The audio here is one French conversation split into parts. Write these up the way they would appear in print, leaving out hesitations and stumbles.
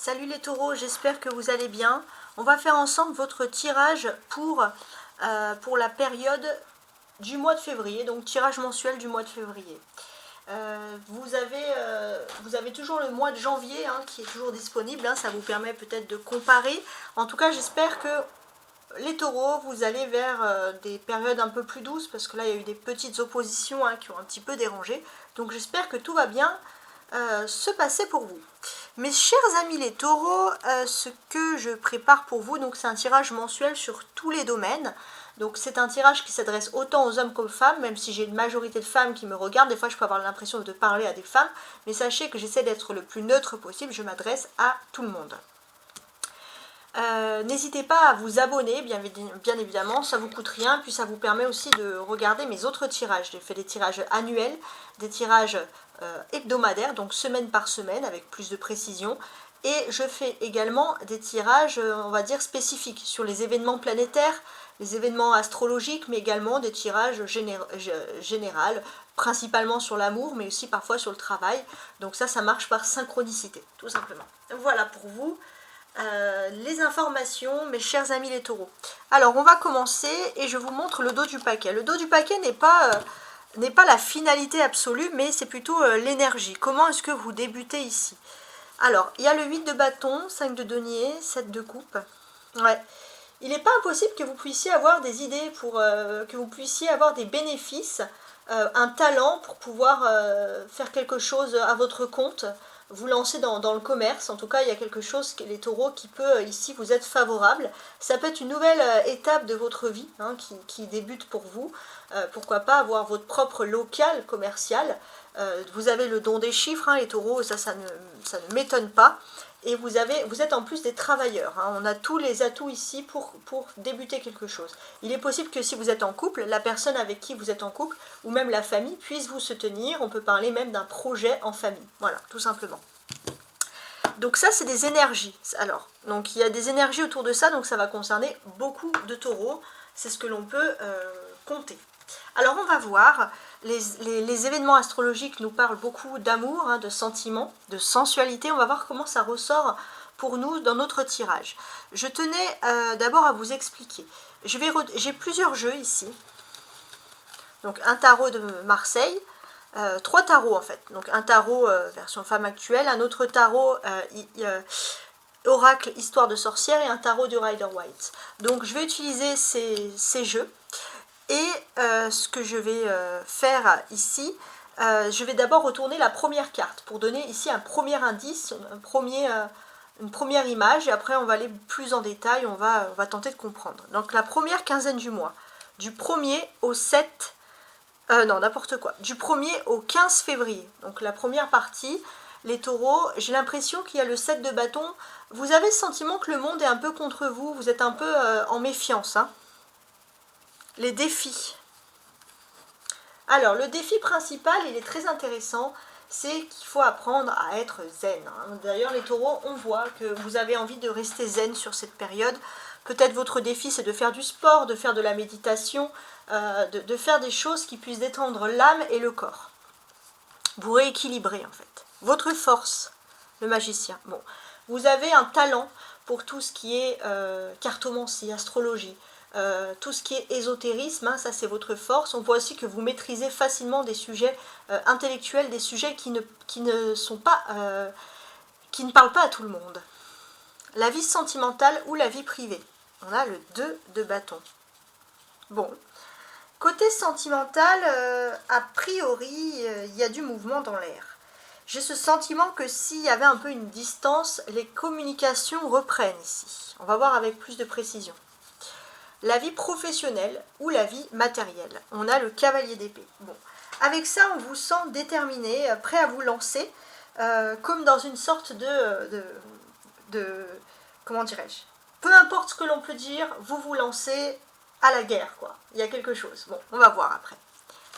Salut les taureaux, j'espère que vous allez bien. On va faire ensemble votre tirage pour la période du mois de février, donc tirage mensuel du mois de février. Vous avez toujours le mois de janvier qui est toujours disponible, ça vous permet peut-être de comparer. En tout cas, j'espère que les taureaux, vous allez vers des périodes un peu plus douces, parce que là, il y a eu des petites oppositions qui ont un petit peu dérangé. Donc j'espère que tout va bien se passer pour vous. Mes chers amis les taureaux, ce que je prépare pour vous, donc c'est un tirage mensuel sur tous les domaines. Donc c'est un tirage qui s'adresse autant aux hommes qu'aux femmes, même si j'ai une majorité de femmes qui me regardent. Des fois je peux avoir l'impression de parler à des femmes, mais sachez que j'essaie d'être le plus neutre possible, je m'adresse à tout le monde. N'hésitez pas à vous abonner, bien évidemment, ça vous coûte rien, puis ça vous permet aussi de regarder mes autres tirages. J'ai fait des tirages annuels, des tirages hebdomadaires, donc semaine par semaine, avec plus de précision, et je fais également des tirages, on va dire, spécifiques sur les événements planétaires, les événements astrologiques, mais également des tirages généraux, principalement sur l'amour, mais aussi parfois sur le travail. Donc ça marche par synchronicité, tout simplement. Voilà pour vous. Les informations, mes chers amis les taureaux. Alors on va commencer et je vous montre le dos du paquet. Le dos du paquet n'est pas la finalité absolue, mais c'est plutôt l'énergie. Comment est-ce que vous débutez ici? Alors, il y a le 8 de bâton, 5 de denier, 7 de coupe. Ouais. Il n'est pas impossible que vous puissiez avoir des idées, que vous puissiez avoir des bénéfices, un talent pour pouvoir faire quelque chose à votre compte, vous lancer dans le commerce. En tout cas, il y a quelque chose, les taureaux, qui peut ici vous être favorable. Ça peut être une nouvelle étape de votre vie qui débute pour vous. Pourquoi pas avoir votre propre local commercial. Vous avez le don des chiffres, les taureaux, ça ne m'étonne pas. Et vous êtes en plus des travailleurs. On a tous les atouts ici pour débuter quelque chose. Il est possible que si vous êtes en couple, la personne avec qui vous êtes en couple, ou même la famille, puisse vous soutenir. On peut parler même d'un projet en famille. Voilà, tout simplement. Donc ça, c'est des énergies. Alors, donc il y a des énergies autour de ça, donc ça va concerner beaucoup de taureaux. C'est ce que l'on peut compter. Alors on va voir, les événements astrologiques nous parlent beaucoup d'amour, de sentiments, de sensualité. On va voir comment ça ressort pour nous dans notre tirage. Je tenais d'abord à vous expliquer. J'ai plusieurs jeux ici. Donc un tarot de Marseille, 3 tarots en fait. Donc un tarot version femme actuelle, un autre tarot oracle histoire de sorcière et un tarot du Rider-Waite. Donc je vais utiliser ces jeux. Et ce que je vais faire ici, je vais d'abord retourner la première carte pour donner ici un premier indice, une première image, et après on va aller plus en détail, on va tenter de comprendre. Donc la première quinzaine du mois, du 1er au 7, non n'importe quoi, du 1er au 15 février, donc la première partie, les taureaux, j'ai l'impression qu'il y a le 7 de bâton, vous avez le sentiment que le monde est un peu contre vous, vous êtes un peu en méfiance, Les défis. Alors, le défi principal, il est très intéressant, c'est qu'il faut apprendre à être zen. D'ailleurs, les taureaux, on voit que vous avez envie de rester zen sur cette période. Peut-être votre défi, c'est de faire du sport, de faire de la méditation, de faire des choses qui puissent détendre l'âme et le corps. Vous rééquilibrer, en fait. Votre force, le magicien. Bon, vous avez un talent pour tout ce qui est cartomancie, astrologie, tout ce qui est ésotérisme, ça c'est votre force. On voit aussi que vous maîtrisez facilement des sujets intellectuels, des sujets qui ne parlent pas à tout le monde. La vie sentimentale ou la vie privée. On a le 2 de bâton. Bon, côté sentimental, a priori, il y a du mouvement dans l'air. J'ai ce sentiment que s'il y avait un peu une distance, les communications reprennent ici. On va voir avec plus de précision. La vie professionnelle ou la vie matérielle. On a le cavalier d'épée. Bon, avec ça, on vous sent déterminé, prêt à vous lancer, comme dans une sorte de comment dirais-je, peu importe ce que l'on peut dire, vous lancez à la guerre, quoi. Il y a quelque chose. Bon, on va voir après.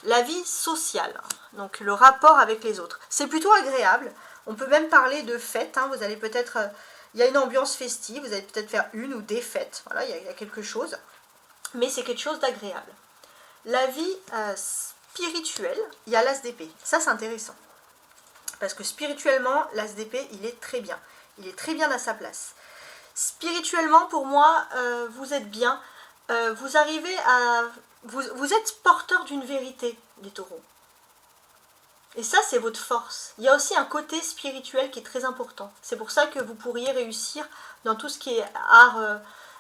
La vie sociale, donc le rapport avec les autres. C'est plutôt agréable. On peut même parler de fête. Vous allez peut-être... il y a une ambiance festive, vous allez peut-être faire une ou des fêtes. Voilà, il y a quelque chose. Mais c'est quelque chose d'agréable. La vie spirituelle, il y a l'as d'épée. Ça, c'est intéressant. Parce que spirituellement, l'as d'épée, il est très bien. Il est très bien à sa place. Spirituellement, pour moi, vous êtes bien. Vous arrivez à... Vous êtes porteur d'une vérité, les taureaux. Et ça, c'est votre force. Il y a aussi un côté spirituel qui est très important. C'est pour ça que vous pourriez réussir dans tout ce qui est art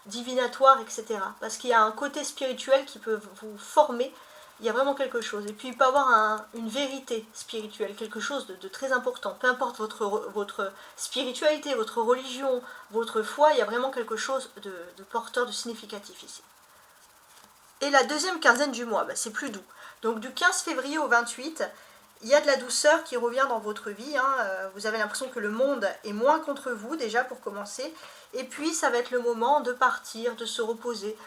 divinatoire, etc. Parce qu'il y a un côté spirituel qui peut vous former. Il y a vraiment quelque chose. Et puis, il peut y avoir une vérité spirituelle, quelque chose de très important. Peu importe votre spiritualité, votre religion, votre foi, il y a vraiment quelque chose de porteur, de significatif ici. Et la deuxième quinzaine du mois, c'est plus doux. Donc, du 15 février au 28, il y a de la douceur qui revient dans votre vie. Vous avez l'impression que le monde est moins contre vous, déjà, pour commencer. Et puis, ça va être le moment de partir, de se reposer.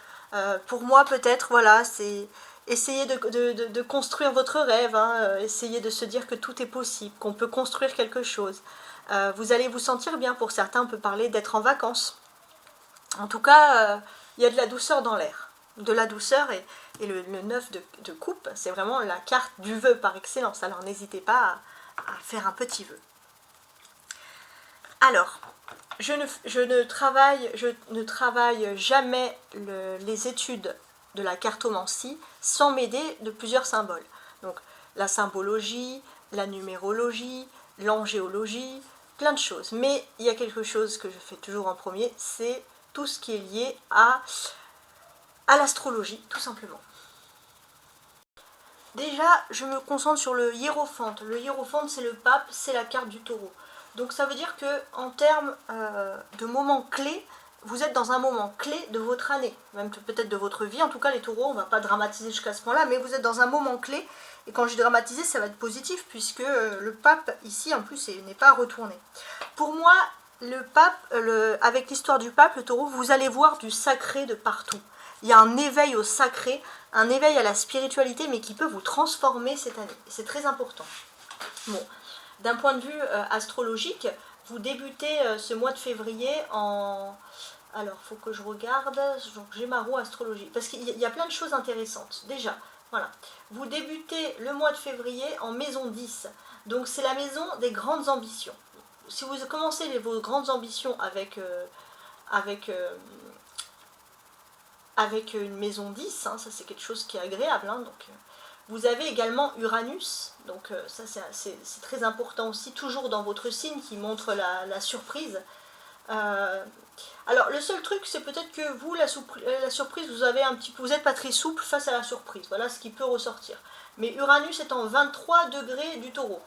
Pour moi, peut-être, voilà, c'est essayer de construire votre rêve. Essayer de se dire que tout est possible, qu'on peut construire quelque chose. Vous allez vous sentir bien. Pour certains, on peut parler d'être en vacances. En tout cas, il y a de la douceur dans l'air. De la douceur et le 9 de coupe, c'est vraiment la carte du vœu par excellence. Alors n'hésitez pas à faire un petit vœu. Alors, je ne travaille jamais les études de la cartomancie sans m'aider de plusieurs symboles. Donc la symbologie, la numérologie, l'angéologie, plein de choses. Mais il y a quelque chose que je fais toujours en premier, c'est tout ce qui est lié à l'astrologie, tout simplement. Déjà, je me concentre sur le hiérophante. Le hiérophante, c'est le pape, c'est la carte du taureau. Donc ça veut dire que en termes de moments clés, vous êtes dans un moment clé de votre année, même peut-être de votre vie. En tout cas, les taureaux, on ne va pas dramatiser jusqu'à ce point-là, mais vous êtes dans un moment clé. Et quand je dis dramatiser, ça va être positif, puisque le pape, ici, en plus, n'est pas retourné. Pour moi, le pape, avec l'histoire du pape, le taureau, vous allez voir du sacré de partout. Il y a un éveil au sacré, un éveil à la spiritualité, mais qui peut vous transformer cette année. C'est très important. Bon, d'un point de vue astrologique, vous débutez ce mois de février en... Alors, il faut que je regarde, j'ai ma roue astrologie, parce qu'il y a plein de choses intéressantes. Déjà, voilà, vous débutez le mois de février en maison 10, donc c'est la maison des grandes ambitions. Si vous commencez vos grandes ambitions avec une maison 10, ça c'est quelque chose qui est agréable. Donc, vous avez également Uranus, donc ça c'est très important aussi, toujours dans votre signe qui montre la surprise. Alors le seul truc c'est peut-être que vous, la surprise, vous n'êtes pas très souple face à la surprise, voilà ce qui peut ressortir. Mais Uranus est en 23 degrés du taureau,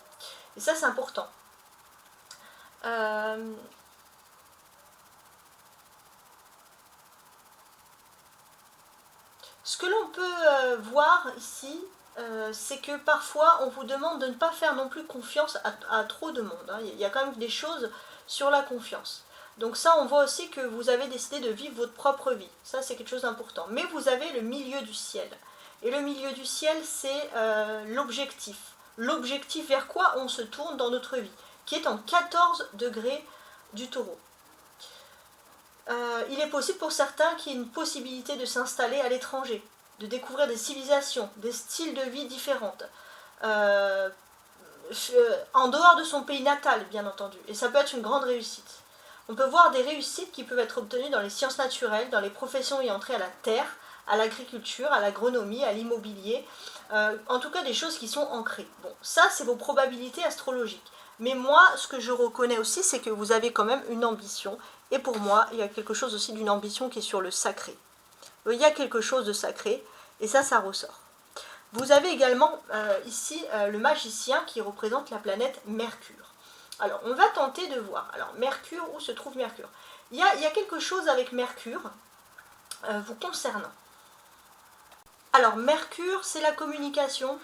et ça c'est important. Ce que l'on peut voir ici, c'est que parfois on vous demande de ne pas faire non plus confiance à trop de monde. Il y a quand même des choses sur la confiance. Donc ça, on voit aussi que vous avez décidé de vivre votre propre vie. Ça, c'est quelque chose d'important. Mais vous avez le milieu du ciel. Et le milieu du ciel, c'est l'objectif. L'objectif vers quoi on se tourne dans notre vie, qui est en 14 degrés du taureau. Il est possible pour certains qu'il y ait une possibilité de s'installer à l'étranger, de découvrir des civilisations, des styles de vie différentes, en dehors de son pays natal, bien entendu. Et ça peut être une grande réussite. On peut voir des réussites qui peuvent être obtenues dans les sciences naturelles, dans les professions ayant trait à la terre, à l'agriculture, à l'agronomie, à l'immobilier, en tout cas des choses qui sont ancrées. Bon, ça c'est vos probabilités astrologiques. Mais moi, ce que je reconnais aussi, c'est que vous avez quand même une ambition. Et pour moi, il y a quelque chose aussi d'une ambition qui est sur le sacré. Il y a quelque chose de sacré, et ça ressort. Vous avez également ici le magicien qui représente la planète Mercure. Alors, on va tenter de voir. Alors, Mercure, où se trouve Mercure? Il y a quelque chose avec Mercure vous concernant. Alors, Mercure, c'est la communication,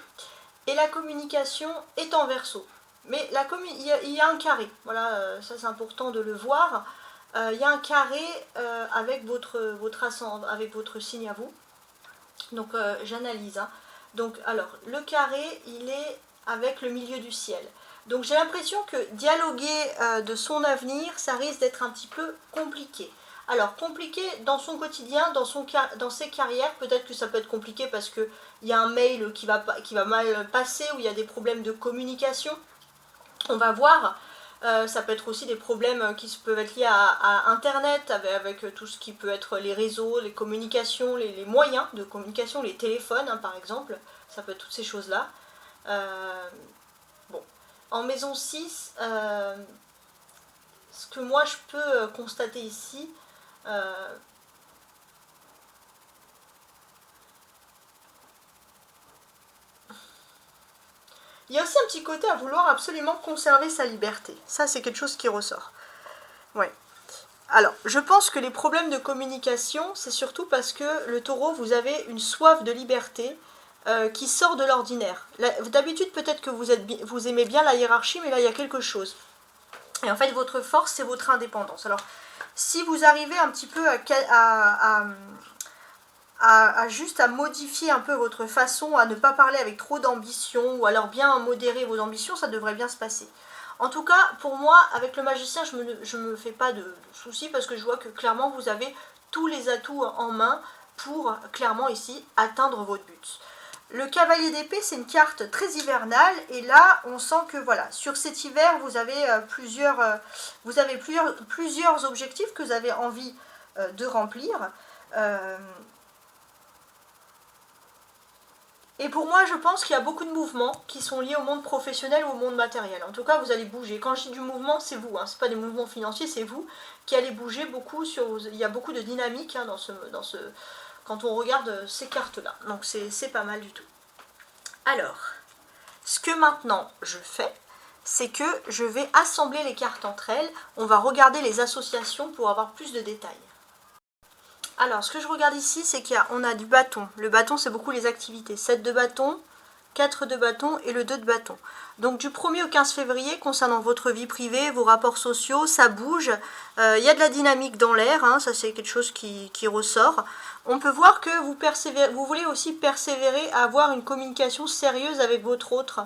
et la communication est en Verseau. Mais il y a un carré, voilà, ça c'est important de le voir. Il y a un carré avec avec votre signe à vous. Donc j'analyse. Donc alors, le carré, il est avec le milieu du ciel. Donc j'ai l'impression que dialoguer de son avenir, ça risque d'être un petit peu compliqué. Alors, compliqué dans son quotidien, dans ses carrières, peut-être que ça peut être compliqué parce qu'il y a un mail qui va mal passer, ou il y a des problèmes de communication. On va voir. Ça peut être aussi des problèmes qui peuvent être liés à Internet, avec tout ce qui peut être les réseaux, les communications, les moyens de communication, les téléphones hein, par exemple, ça peut être toutes ces choses-là. Bon. En maison 6, ce que moi je peux constater ici, il y a aussi un petit côté à vouloir absolument conserver sa liberté. Ça, c'est quelque chose qui ressort. Ouais. Alors, je pense que les problèmes de communication, c'est surtout parce que le taureau, vous avez une soif de liberté qui sort de l'ordinaire. D'habitude, peut-être que vous aimez bien la hiérarchie, mais là, il y a quelque chose. Et en fait, votre force, c'est votre indépendance. Alors, si vous arrivez un petit peu juste à modifier un peu votre façon, à ne pas parler avec trop d'ambition, ou alors bien modérer vos ambitions, ça devrait bien se passer. En tout cas, pour moi, avec le magicien, je me fais pas de soucis, parce que je vois que clairement, vous avez tous les atouts en main pour, clairement ici, atteindre votre but. Le cavalier d'épée, c'est une carte très hivernale, et là, on sent que, voilà, sur cet hiver, vous avez plusieurs objectifs que vous avez envie de remplir. Et pour moi, je pense qu'il y a beaucoup de mouvements qui sont liés au monde professionnel ou au monde matériel. En tout cas, vous allez bouger. Quand je dis du mouvement, c'est vous. Hein. Ce n'est pas des mouvements financiers, c'est vous qui allez bouger beaucoup. Il y a beaucoup de dynamique hein, quand on regarde ces cartes-là. Donc c'est pas mal du tout. Alors, ce que maintenant je fais, c'est que je vais assembler les cartes entre elles. On va regarder les associations pour avoir plus de détails. Alors, ce que je regarde ici, c'est qu'on a du bâton. Le bâton, c'est beaucoup les activités. 7 de bâton, 4 de bâton et le 2 de bâton. Donc, du 1er au 15 février, concernant votre vie privée, vos rapports sociaux, ça bouge. Il y a de la dynamique dans l'air, hein, ça c'est quelque chose qui ressort. On peut voir que vous voulez aussi persévérer à avoir une communication sérieuse avec votre autre.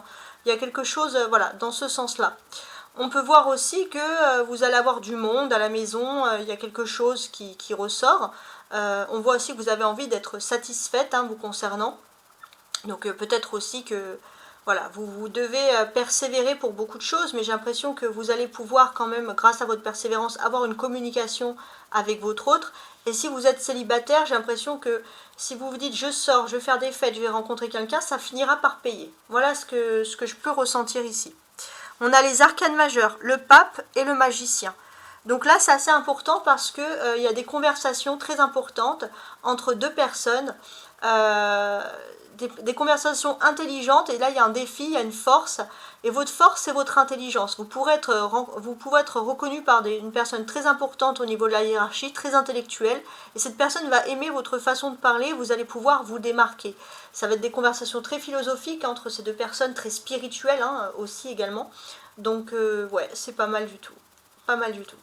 Il y a quelque chose, voilà, dans ce sens-là. On peut voir aussi que vous allez avoir du monde à la maison, il y a quelque chose qui ressort. On voit aussi que vous avez envie d'être satisfaite hein, vous concernant. Donc peut-être aussi que voilà, vous devez persévérer pour beaucoup de choses, mais j'ai l'impression que vous allez pouvoir quand même, grâce à votre persévérance, avoir une communication avec votre autre. Et si vous êtes célibataire, j'ai l'impression que si vous vous dites je sors, je vais faire des fêtes, je vais rencontrer quelqu'un, ça finira par payer. Voilà ce que je peux ressentir ici. On a les arcanes majeurs, le pape et le magicien. Donc là, c'est assez important parce qu'il y a des conversations très importantes entre deux personnes, des conversations intelligentes, et là, il y a un défi, il y a une force, et votre force, c'est votre intelligence. Vous pouvez être reconnu par une personne très importante au niveau de la hiérarchie, très intellectuelle, et cette personne va aimer votre façon de parler, vous allez pouvoir vous démarquer. Ça va être des conversations très philosophiques entre ces deux personnes, très spirituelles hein, aussi également. Donc, ouais, c'est pas mal du tout. Pas mal du tout.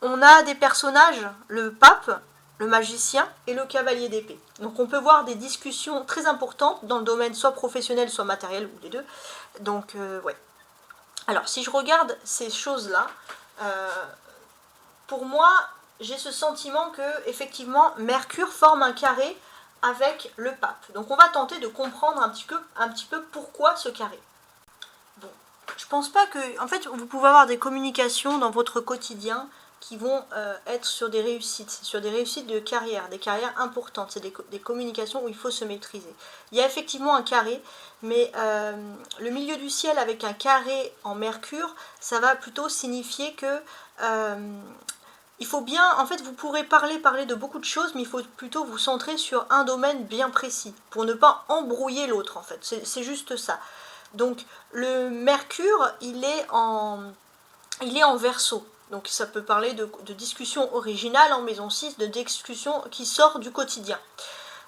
On a des personnages, le pape, le magicien et le cavalier d'épée. Donc on peut voir des discussions très importantes dans le domaine soit professionnel, soit matériel, ou les deux. Donc, ouais. Alors, si je regarde ces choses-là, pour moi, j'ai ce sentiment que, effectivement, Mercure forme un carré avec le pape. Donc on va tenter de comprendre un petit peu pourquoi ce carré. Bon, je pense pas que... En fait, vous pouvez avoir des communications dans votre quotidien qui vont être sur des réussites de carrière, des carrières importantes. C'est des communications où il faut se maîtriser. Il y a effectivement un carré, mais le milieu du ciel avec un carré en Mercure, ça va plutôt signifier que il faut bien, en fait, vous pourrez parler de beaucoup de choses, mais il faut plutôt vous centrer sur un domaine bien précis, pour ne pas embrouiller l'autre, en fait. C'est juste ça. Donc, le Mercure, il est en Verseau. Donc ça peut parler de discussions originales en maison 6, de discussions qui sortent du quotidien.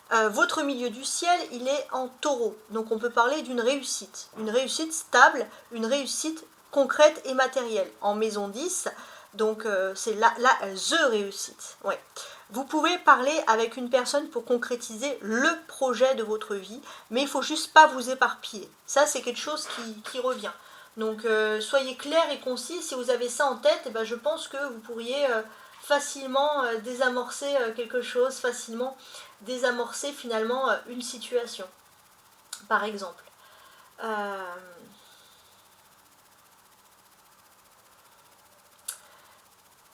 Votre milieu du ciel, il est en Taureau. Donc on peut parler d'une réussite. Une réussite stable, une réussite concrète et matérielle. En maison 10, donc c'est the réussite. Ouais. Vous pouvez parler avec une personne pour concrétiser le projet de votre vie, mais il ne faut juste pas vous éparpiller. Ça, c'est quelque chose qui revient. Donc soyez clair et concis, si vous avez ça en tête, et ben, je pense que vous pourriez facilement désamorcer quelque chose, facilement désamorcer finalement une situation, par exemple.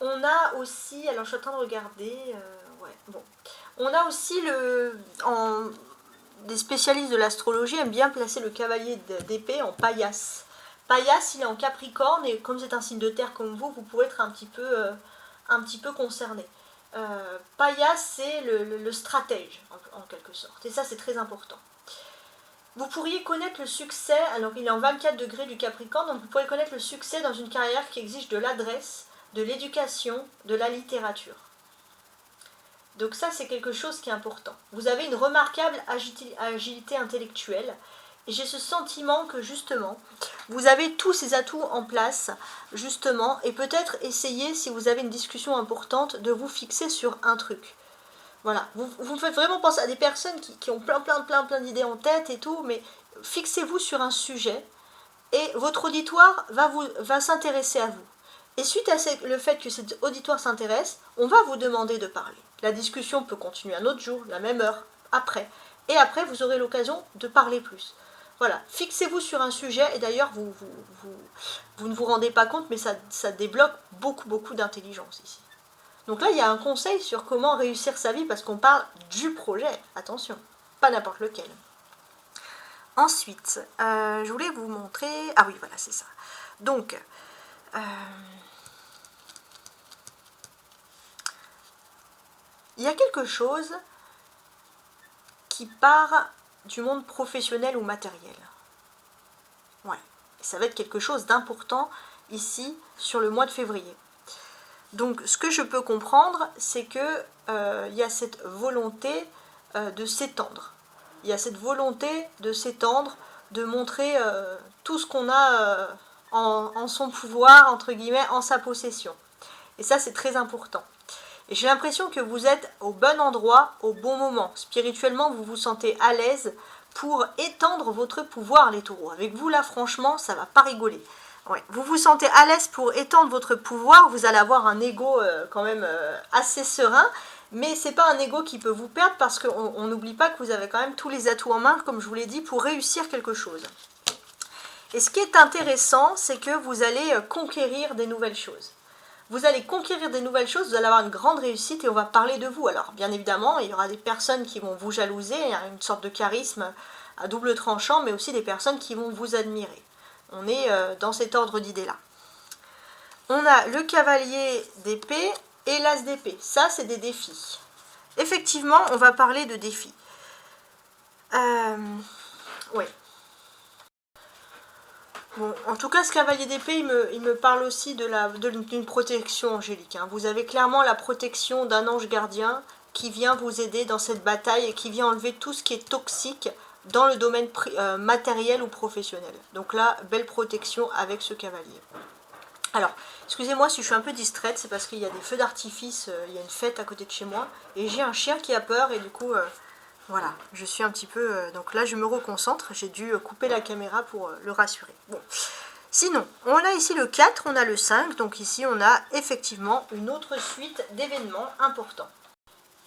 On a aussi, alors je suis en train de regarder, ouais, bon. On a aussi des spécialistes de l'astrologie aiment bien placer le cavalier d'épée en paillasse. Paillasse, il est en Capricorne et comme c'est un signe de terre comme vous pouvez être un petit peu concerné. Paillasse, c'est le stratège en quelque sorte. Et ça, c'est très important. Vous pourriez connaître le succès, alors il est en 24 degrés du Capricorne, donc vous pourriez connaître le succès dans une carrière qui exige de l'adresse, de l'éducation, de la littérature. Donc ça, c'est quelque chose qui est important. Vous avez une remarquable agilité intellectuelle, et j'ai ce sentiment que justement, vous avez tous ces atouts en place, justement, et peut-être essayer, si vous avez une discussion importante, de vous fixer sur un truc. Voilà, vous me faites vraiment penser à des personnes qui ont plein d'idées en tête et tout, mais fixez-vous sur un sujet, et votre auditoire va s'intéresser à vous. Et suite à le fait que cet auditoire s'intéresse, on va vous demander de parler. La discussion peut continuer un autre jour, la même heure, après. Et après, vous aurez l'occasion de parler plus. Voilà, fixez-vous sur un sujet, et d'ailleurs, vous ne vous rendez pas compte, mais ça débloque beaucoup d'intelligence ici. Donc là, il y a un conseil sur comment réussir sa vie, parce qu'on parle du projet, attention, pas n'importe lequel. Ensuite, je voulais vous montrer... Ah oui, voilà, c'est ça. Donc, il y a quelque chose qui part du monde professionnel ou matériel. Ouais, ça va être quelque chose d'important ici sur le mois de février. Donc, ce que je peux comprendre, c'est que il y a cette volonté de s'étendre. Il y a cette volonté de s'étendre, de montrer tout ce qu'on a en son pouvoir, entre guillemets, en sa possession. Et ça, c'est très important. Et j'ai l'impression que vous êtes au bon endroit, au bon moment. Spirituellement, vous vous sentez à l'aise pour étendre votre pouvoir, les taureaux. Avec vous, là, franchement, ça ne va pas rigoler. Ouais. Vous vous sentez à l'aise pour étendre votre pouvoir. Vous allez avoir un ego quand même assez serein. Mais ce n'est pas un ego qui peut vous perdre parce qu'on n'oublie pas que vous avez quand même tous les atouts en main, comme je vous l'ai dit, pour réussir quelque chose. Et ce qui est intéressant, c'est que vous allez conquérir des nouvelles choses. Vous allez conquérir des nouvelles choses, vous allez avoir une grande réussite et on va parler de vous. Alors, bien évidemment, il y aura des personnes qui vont vous jalouser, une sorte de charisme à double tranchant, mais aussi des personnes qui vont vous admirer. On est dans cet ordre d'idées-là. On a le cavalier d'épée et l'as d'épée. Ça, c'est des défis. Effectivement, on va parler de défis. Oui. Bon, en tout cas, ce cavalier d'épée, il me parle aussi d'une protection angélique. Hein. Vous avez clairement la protection d'un ange gardien qui vient vous aider dans cette bataille et qui vient enlever tout ce qui est toxique dans le domaine matériel ou professionnel. Donc là, belle protection avec ce cavalier. Alors, excusez-moi si je suis un peu distraite, c'est parce qu'il y a des feux d'artifice, il y a une fête à côté de chez moi, et j'ai un chien qui a peur, et du coup... voilà, je suis un petit peu... donc là, je me reconcentre. J'ai dû couper la caméra pour le rassurer. Bon. Sinon, on a ici le 4, on a le 5. Donc ici, on a effectivement une autre suite d'événements importants.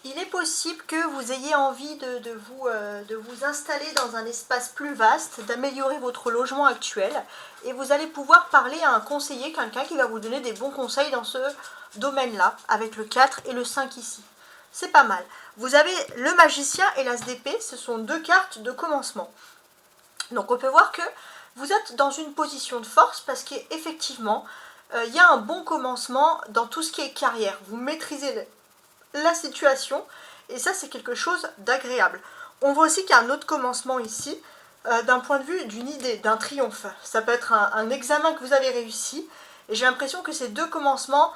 Il est possible que vous ayez envie de vous installer dans un espace plus vaste, d'améliorer votre logement actuel. Et vous allez pouvoir parler à un conseiller, quelqu'un qui va vous donner des bons conseils dans ce domaine-là, avec le 4 et le 5 ici. C'est pas mal. Vous avez le magicien et l'as d'épée, ce sont deux cartes de commencement. Donc on peut voir que vous êtes dans une position de force parce qu'effectivement, il y a un bon commencement dans tout ce qui est carrière. Vous maîtrisez la situation et ça c'est quelque chose d'agréable. On voit aussi qu'il y a un autre commencement ici d'un point de vue d'une idée, d'un triomphe. Ça peut être un examen que vous avez réussi et j'ai l'impression que ces deux commencements,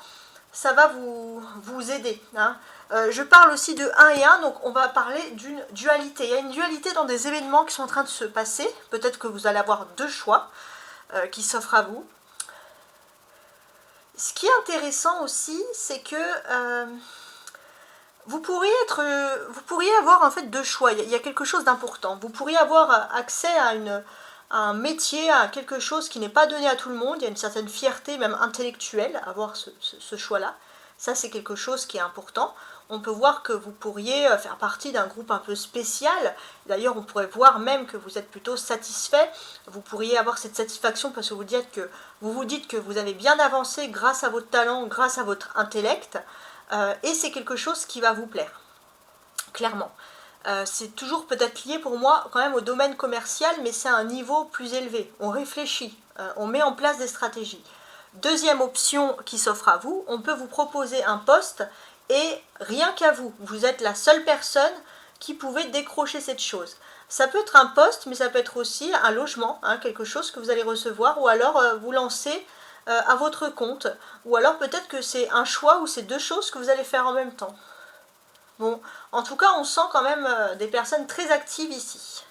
ça va vous aider. Hein. Je parle aussi de 1 et 1, donc on va parler d'une dualité. Il y a une dualité dans des événements qui sont en train de se passer. Peut-être que vous allez avoir deux choix qui s'offrent à vous. Ce qui est intéressant aussi, c'est que vous pourriez avoir en fait deux choix. Il y a quelque chose d'important. Vous pourriez avoir accès à un métier, à quelque chose qui n'est pas donné à tout le monde. Il y a une certaine fierté, même intellectuelle, à avoir ce choix-là. Ça, c'est quelque chose qui est important. On peut voir que vous pourriez faire partie d'un groupe un peu spécial. D'ailleurs, on pourrait voir même que vous êtes plutôt satisfait. Vous pourriez avoir cette satisfaction parce que vous dites que vous avez bien avancé grâce à votre talent, grâce à votre intellect. Et c'est quelque chose qui va vous plaire, clairement. C'est toujours peut-être lié pour moi quand même au domaine commercial, mais c'est à un niveau plus élevé. On réfléchit, on met en place des stratégies. Deuxième option qui s'offre à vous, on peut vous proposer un poste et rien qu'à vous, vous êtes la seule personne qui pouvait décrocher cette chose. Ça peut être un poste, mais ça peut être aussi un logement, hein, quelque chose que vous allez recevoir, ou alors vous lancer à votre compte, ou alors peut-être que c'est un choix ou c'est deux choses que vous allez faire en même temps. Bon, en tout cas, on sent quand même des personnes très actives ici.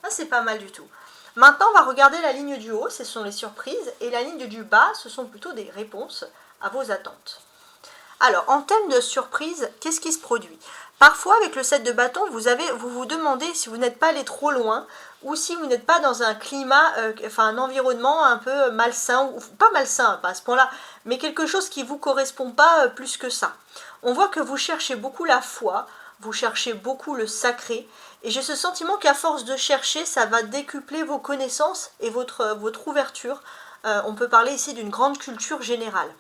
Ça, c'est pas mal du tout. Maintenant, on va regarder la ligne du haut, ce sont les surprises, et la ligne du bas, ce sont plutôt des réponses à vos attentes. Alors, en termes de surprise, qu'est-ce qui se produit? Parfois, avec le 7 de bâton, vous vous demandez si vous n'êtes pas allé trop loin, ou si vous n'êtes pas dans un climat, un environnement un peu malsain, ou pas malsain, pas à ce point-là, mais quelque chose qui ne vous correspond pas plus que ça. On voit que vous cherchez beaucoup la foi, vous cherchez beaucoup le sacré, et j'ai ce sentiment qu'à force de chercher, ça va décupler vos connaissances et votre ouverture. On peut parler ici d'une grande culture générale.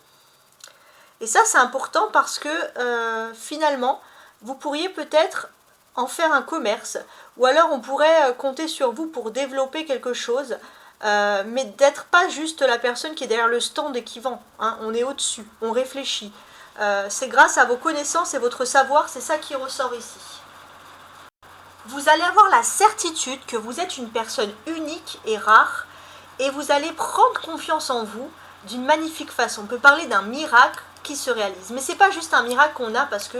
Et ça, c'est important parce que finalement, vous pourriez peut-être en faire un commerce, ou alors on pourrait compter sur vous pour développer quelque chose, mais d'être pas juste la personne qui est derrière le stand et qui vend. Hein, on est au-dessus, on réfléchit. C'est grâce à vos connaissances et votre savoir, c'est ça qui ressort ici. Vous allez avoir la certitude que vous êtes une personne unique et rare, et vous allez prendre confiance en vous d'une magnifique façon. On peut parler d'un miracle qui se réalise. Mais c'est pas juste un miracle qu'on a parce que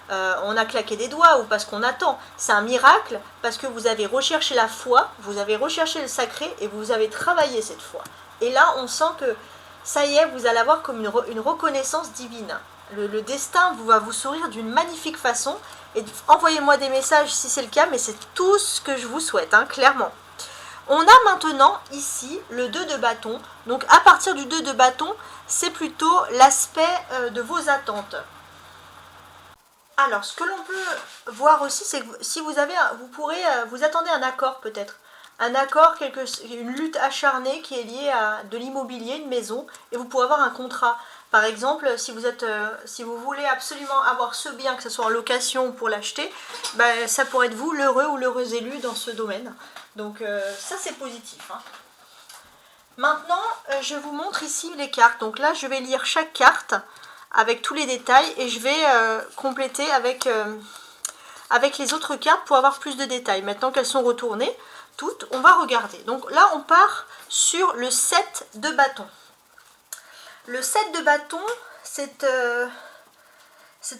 on a claqué des doigts ou parce qu'on attend. C'est un miracle parce que vous avez recherché la foi, vous avez recherché le sacré et vous avez travaillé cette foi. Et là, on sent que ça y est, vous allez avoir comme une reconnaissance divine. Le destin va vous sourire d'une magnifique façon. Et envoyez-moi des messages si c'est le cas, mais c'est tout ce que je vous souhaite, hein, clairement. On a maintenant ici le 2 de bâton. Donc à partir du 2 de bâton, c'est plutôt l'aspect de vos attentes. Alors, ce que l'on peut voir aussi, c'est que si vous attendez un accord peut-être. Un accord, une lutte acharnée qui est liée à de l'immobilier, une maison, et vous pourrez avoir un contrat. Par exemple, si vous voulez absolument avoir ce bien, que ce soit en location ou pour l'acheter, ben, ça pourrait être vous, l'heureux ou l'heureuse élu dans ce domaine. Donc ça, c'est positif. Hein. Maintenant, je vous montre ici les cartes. Donc là, je vais lire chaque carte avec tous les détails et je vais compléter avec les autres cartes pour avoir plus de détails. Maintenant qu'elles sont retournées, toutes, on va regarder. Donc là, on part sur le 7 de bâton. Le 7 de bâton, c'est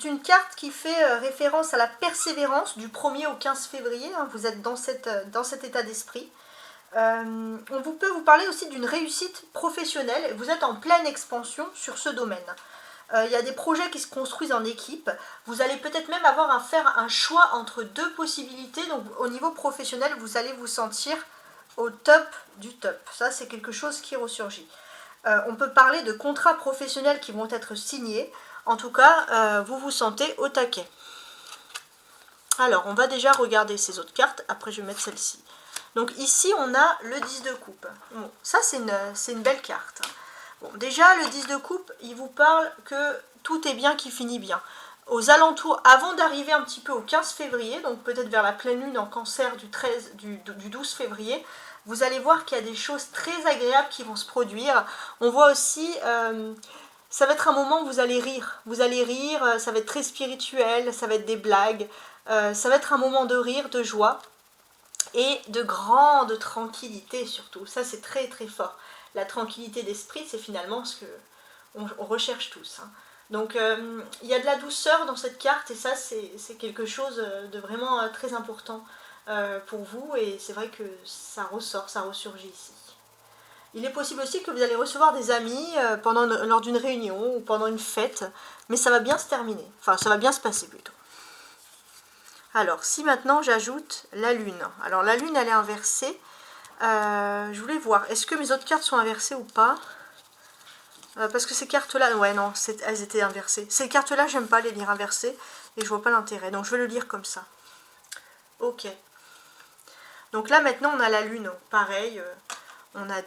une carte qui fait référence à la persévérance du 1er au 15 février. Hein, vous êtes dans cet état d'esprit. On peut vous parler aussi d'une réussite professionnelle. Vous êtes en pleine expansion sur ce domaine. Il y a des projets qui se construisent en équipe. Vous allez peut-être même avoir à faire un choix entre deux possibilités. Donc au niveau professionnel, vous allez vous sentir au top du top. Ça, c'est quelque chose qui ressurgit. On peut parler de contrats professionnels qui vont être signés. En tout cas, vous vous sentez au taquet. Alors, on va déjà regarder ces autres cartes. Après, je vais mettre celle-ci. Donc ici, on a le 10 de coupe. Bon, ça, c'est une belle carte. Bon, déjà, le 10 de coupe, il vous parle que tout est bien qui finit bien. Aux alentours, avant d'arriver un petit peu au 15 février, donc peut-être vers la pleine lune en cancer du 12 février, vous allez voir qu'il y a des choses très agréables qui vont se produire. On voit aussi, ça va être un moment où vous allez rire. Vous allez rire, ça va être très spirituel, ça va être des blagues. Ça va être un moment de rire, de joie et de grande tranquillité surtout. Ça, c'est très très fort. La tranquillité d'esprit, c'est finalement ce qu'on recherche tous. Hein. Donc, il y a de la douceur dans cette carte et ça, c'est quelque chose de vraiment très important pour vous. Et c'est vrai que ça ressort, ça ressurgit ici. Il est possible aussi que vous allez recevoir des amis lors d'une réunion ou pendant une fête, mais ça va bien se terminer. Enfin, ça va bien se passer plutôt. Alors, si maintenant j'ajoute la lune. Alors, la lune, elle est inversée. Je voulais voir, est-ce que mes autres cartes sont inversées ou pas? Parce que ces cartes-là, ouais, non, elles étaient inversées. Ces cartes-là, j'aime pas les lire inversées, et je vois pas l'intérêt. Donc je vais le lire comme ça. Ok. Donc là, maintenant, on a la lune. Pareil, on a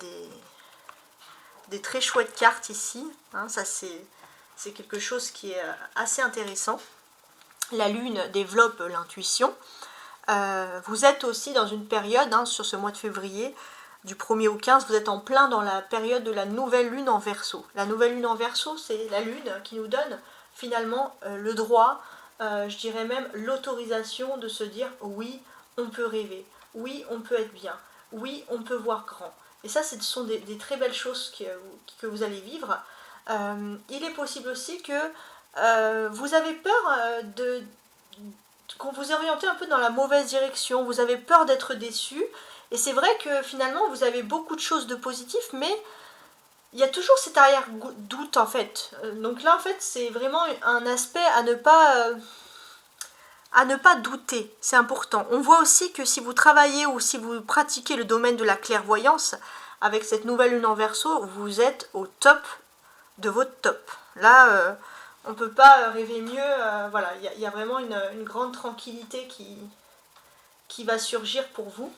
des très chouettes cartes ici. Hein, ça, c'est quelque chose qui est assez intéressant. La lune développe l'intuition. Vous êtes aussi dans une période, hein, sur ce mois de février, du 1er au 15, vous êtes en plein dans la période de la nouvelle lune en Verseau. La nouvelle lune en Verseau, c'est la lune qui nous donne finalement le droit, je dirais même l'autorisation de se dire oui, on peut rêver, oui, on peut être bien, oui, on peut voir grand. Et ça, ce sont des très belles choses que vous allez vivre. Il est possible aussi que vous avez peur qu'on vous oriente un peu dans la mauvaise direction, vous avez peur d'être déçu, et c'est vrai que finalement vous avez beaucoup de choses de positif, mais il y a toujours cet arrière-doute en fait. Donc là en fait c'est vraiment un aspect à ne pas douter, c'est important. On voit aussi que si vous travaillez ou si vous pratiquez le domaine de la clairvoyance, avec cette nouvelle lune en Verseau, vous êtes au top de votre top. Là, on ne peut pas rêver mieux. Voilà, il y a vraiment une grande tranquillité qui va surgir pour vous.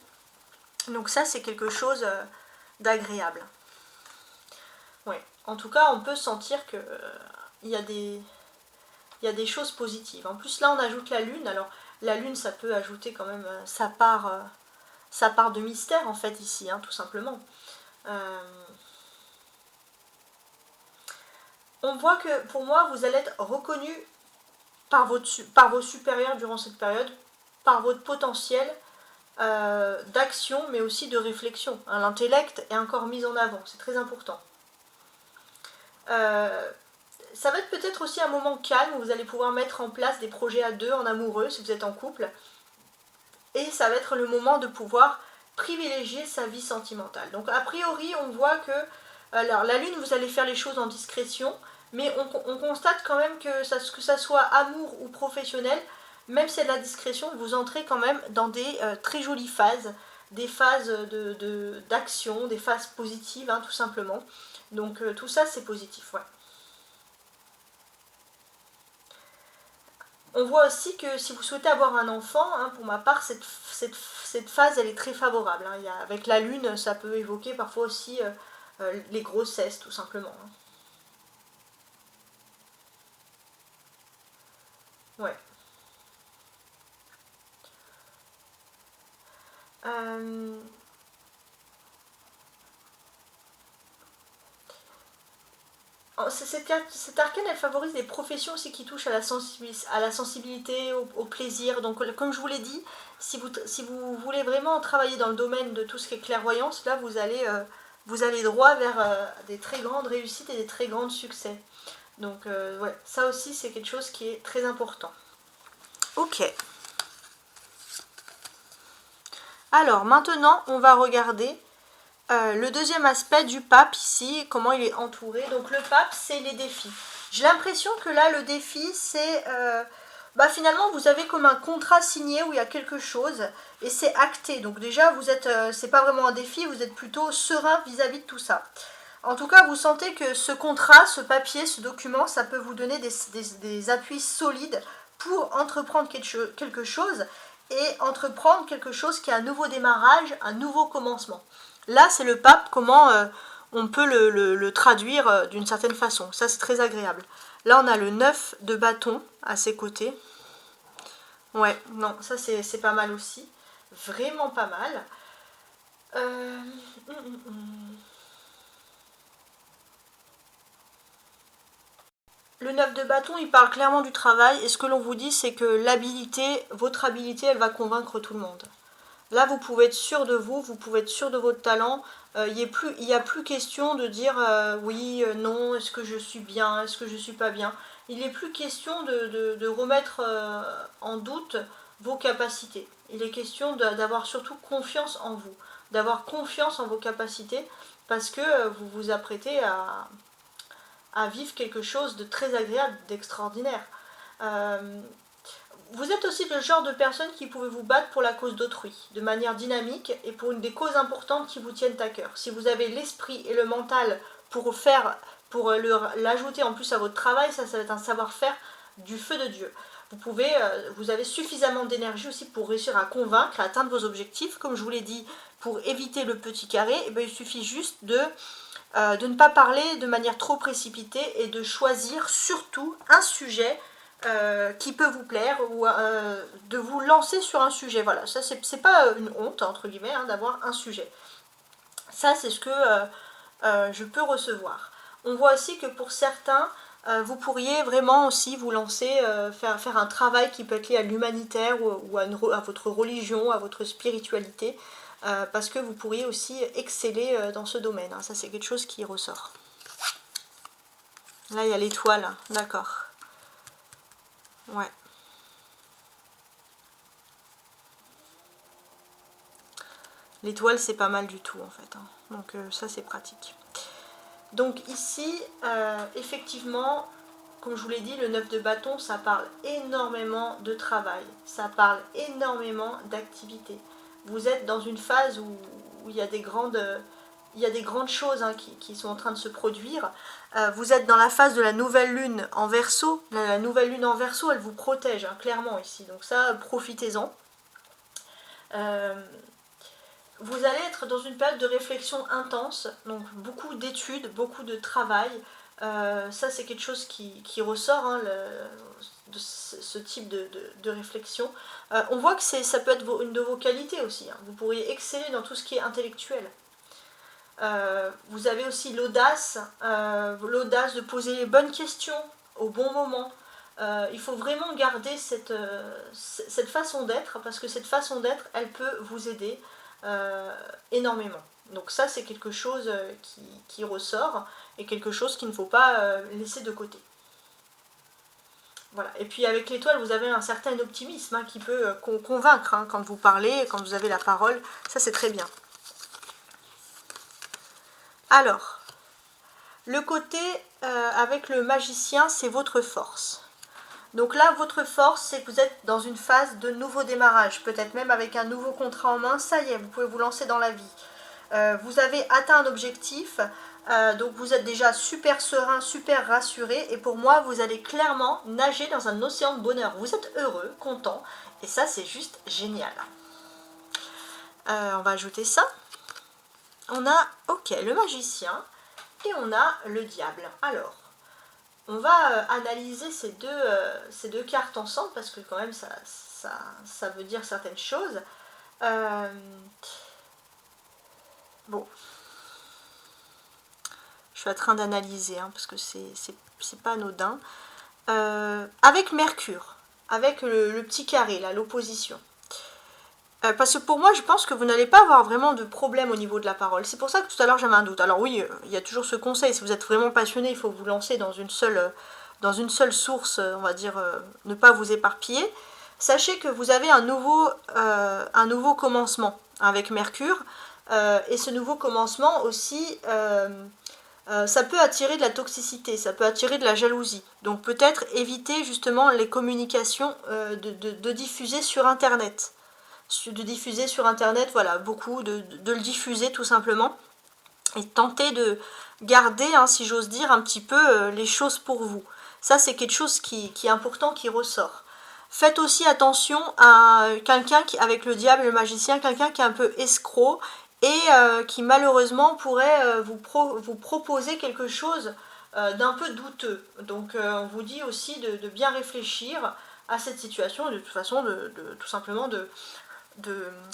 Donc ça, c'est quelque chose d'agréable. Ouais. En tout cas, on peut sentir que il y a des choses positives. En plus, là, on ajoute la lune. Alors, la lune, ça peut ajouter quand même sa part de mystère, en fait, ici, hein, tout simplement. On voit que, pour moi, vous allez être reconnu par vos supérieurs durant cette période, par votre potentiel d'action, mais aussi de réflexion. Hein, l'intellect est encore mis en avant, c'est très important. Ça va être peut-être aussi un moment calme où vous allez pouvoir mettre en place des projets à deux, en amoureux, si vous êtes en couple. Et ça va être le moment de pouvoir privilégier sa vie sentimentale. Donc a priori, on voit que alors, la lune, vous allez faire les choses en discrétion, mais on constate quand même que ça soit amour ou professionnel, même si c'est de la discrétion, vous entrez quand même dans des très jolies phases, des phases d'action, des phases positives, hein, tout simplement. Donc tout ça, c'est positif, ouais. On voit aussi que si vous souhaitez avoir un enfant, hein, pour ma part, cette phase, elle est très favorable. Hein. Avec la lune, ça peut évoquer parfois aussi les grossesses, tout simplement. Hein. Ouais. Cette arcane, elle favorise les professions aussi qui touchent à la sensibilité, au plaisir. Donc, comme je vous l'ai dit, si vous voulez vraiment travailler dans le domaine de tout ce qui est clairvoyance, là, vous allez droit vers des très grandes réussites et des très grands succès. Donc, ouais, ça aussi, c'est quelque chose qui est très important. Ok. Alors, maintenant, on va regarder le deuxième aspect du pape ici, comment il est entouré. Donc le pape, c'est les défis. J'ai l'impression que là, le défi, c'est... finalement, vous avez comme un contrat signé où il y a quelque chose et c'est acté. Donc déjà, vous êtes, c'est pas vraiment un défi, vous êtes plutôt serein vis-à-vis de tout ça. En tout cas, vous sentez que ce contrat, ce papier, ce document, ça peut vous donner des appuis solides pour entreprendre quelque chose et entreprendre quelque chose qui est un nouveau démarrage, un nouveau commencement. Là, c'est le pape, comment on peut le traduire d'une certaine façon. Ça, c'est très agréable. Là, on a le 9 de bâton à ses côtés. Ouais, non, ça, c'est pas mal aussi. Vraiment pas mal. Le 9 de bâton, il parle clairement du travail. Et ce que l'on vous dit, c'est que votre habilité, elle va convaincre tout le monde. Là, vous pouvez être sûr de vous pouvez être sûr de votre talent. Il n'y a plus question de dire oui, non, est-ce que je suis bien, est-ce que je ne suis pas bien. Il n'est plus question de remettre en doute vos capacités. Il est question d'avoir surtout confiance en vous, d'avoir confiance en vos capacités, parce que vous vous apprêtez à vivre quelque chose de très agréable, d'extraordinaire. Vous êtes aussi le genre de personne qui pouvez vous battre pour la cause d'autrui, de manière dynamique et pour des causes importantes qui vous tiennent à cœur. Si vous avez l'esprit et le mental pour faire pour l'ajouter en plus à votre travail, ça va être un savoir-faire du feu de Dieu. Vous avez suffisamment d'énergie aussi pour réussir à convaincre, à atteindre vos objectifs. Comme je vous l'ai dit, pour éviter le petit carré, eh bien, il suffit juste de ne pas parler de manière trop précipitée et de choisir surtout un sujet qui peut vous plaire ou de vous lancer sur un sujet. Voilà, ça c'est pas une honte, entre guillemets, hein, d'avoir un sujet. Ça, c'est ce que je peux recevoir. On voit aussi que pour certains, vous pourriez vraiment aussi vous lancer, faire un travail qui peut être lié à l'humanitaire ou à votre religion, à votre spiritualité, parce que vous pourriez aussi exceller dans ce domaine. Hein. Ça, c'est quelque chose qui ressort. Là, il y a l'étoile, hein. D'accord. Ouais. L'étoile, c'est pas mal du tout, en fait. Hein. Donc, ça, c'est pratique. Donc ici, effectivement, comme je vous l'ai dit, le 9 de bâton, ça parle énormément de travail, ça parle énormément d'activité. Vous êtes dans une phase où il y a des grandes choses hein, qui sont en train de se produire. Vous êtes dans la phase de la nouvelle lune en Verseau. La nouvelle lune en Verseau, elle vous protège, hein, clairement ici. Donc ça, profitez-en. Vous allez être dans une période de réflexion intense, donc beaucoup d'études, beaucoup de travail. Ça, c'est quelque chose qui ressort, hein, de ce type de réflexion. On voit que ça peut être une de vos qualités aussi. Hein. Vous pourriez exceller dans tout ce qui est intellectuel. Vous avez aussi l'audace de poser les bonnes questions au bon moment. Il faut vraiment garder cette façon d'être, parce que cette façon d'être, elle peut vous aider énormément. Donc ça, c'est quelque chose qui ressort et quelque chose qu'il ne faut pas laisser de côté. Voilà. Et puis avec l'étoile, vous avez un certain optimisme hein, qui peut convaincre hein, quand vous parlez, quand vous avez la parole. Ça, c'est très bien. Alors, le côté avec le magicien, c'est votre force. Donc là, votre force, c'est que vous êtes dans une phase de nouveau démarrage, peut-être même avec un nouveau contrat en main, ça y est, vous pouvez vous lancer dans la vie. Vous avez atteint un objectif, donc vous êtes déjà super serein, super rassuré, et pour moi, vous allez clairement nager dans un océan de bonheur. Vous êtes heureux, content, et ça, c'est juste génial. On va ajouter ça. On a, ok, le magicien, et on a le diable. Alors, on va analyser ces deux cartes ensemble parce que quand même ça veut dire certaines choses. Bon, je suis en train d'analyser hein, parce que c'est pas anodin. Avec Mercure, avec le petit carré, là, l'opposition. Parce que pour moi, je pense que vous n'allez pas avoir vraiment de problème au niveau de la parole. C'est pour ça que tout à l'heure j'avais un doute. Alors oui, il y a toujours ce conseil, si vous êtes vraiment passionné, il faut vous lancer dans une seule source, on va dire, ne pas vous éparpiller. Sachez que vous avez un nouveau commencement avec Mercure, et ce nouveau commencement aussi, ça peut attirer de la toxicité, ça peut attirer de la jalousie. Donc peut-être éviter justement les communications de diffuser sur Internet. De diffuser sur Internet, voilà, beaucoup, de le diffuser tout simplement. Et tenter de garder, hein, si j'ose dire, un petit peu les choses pour vous. Ça, c'est quelque chose qui est important, qui ressort. Faites aussi attention à quelqu'un qui, avec le diable et le magicien, quelqu'un qui est un peu escroc et qui malheureusement pourrait vous proposer quelque chose d'un peu douteux. Donc on vous dit aussi de bien réfléchir à cette situation et de toute façon tout simplement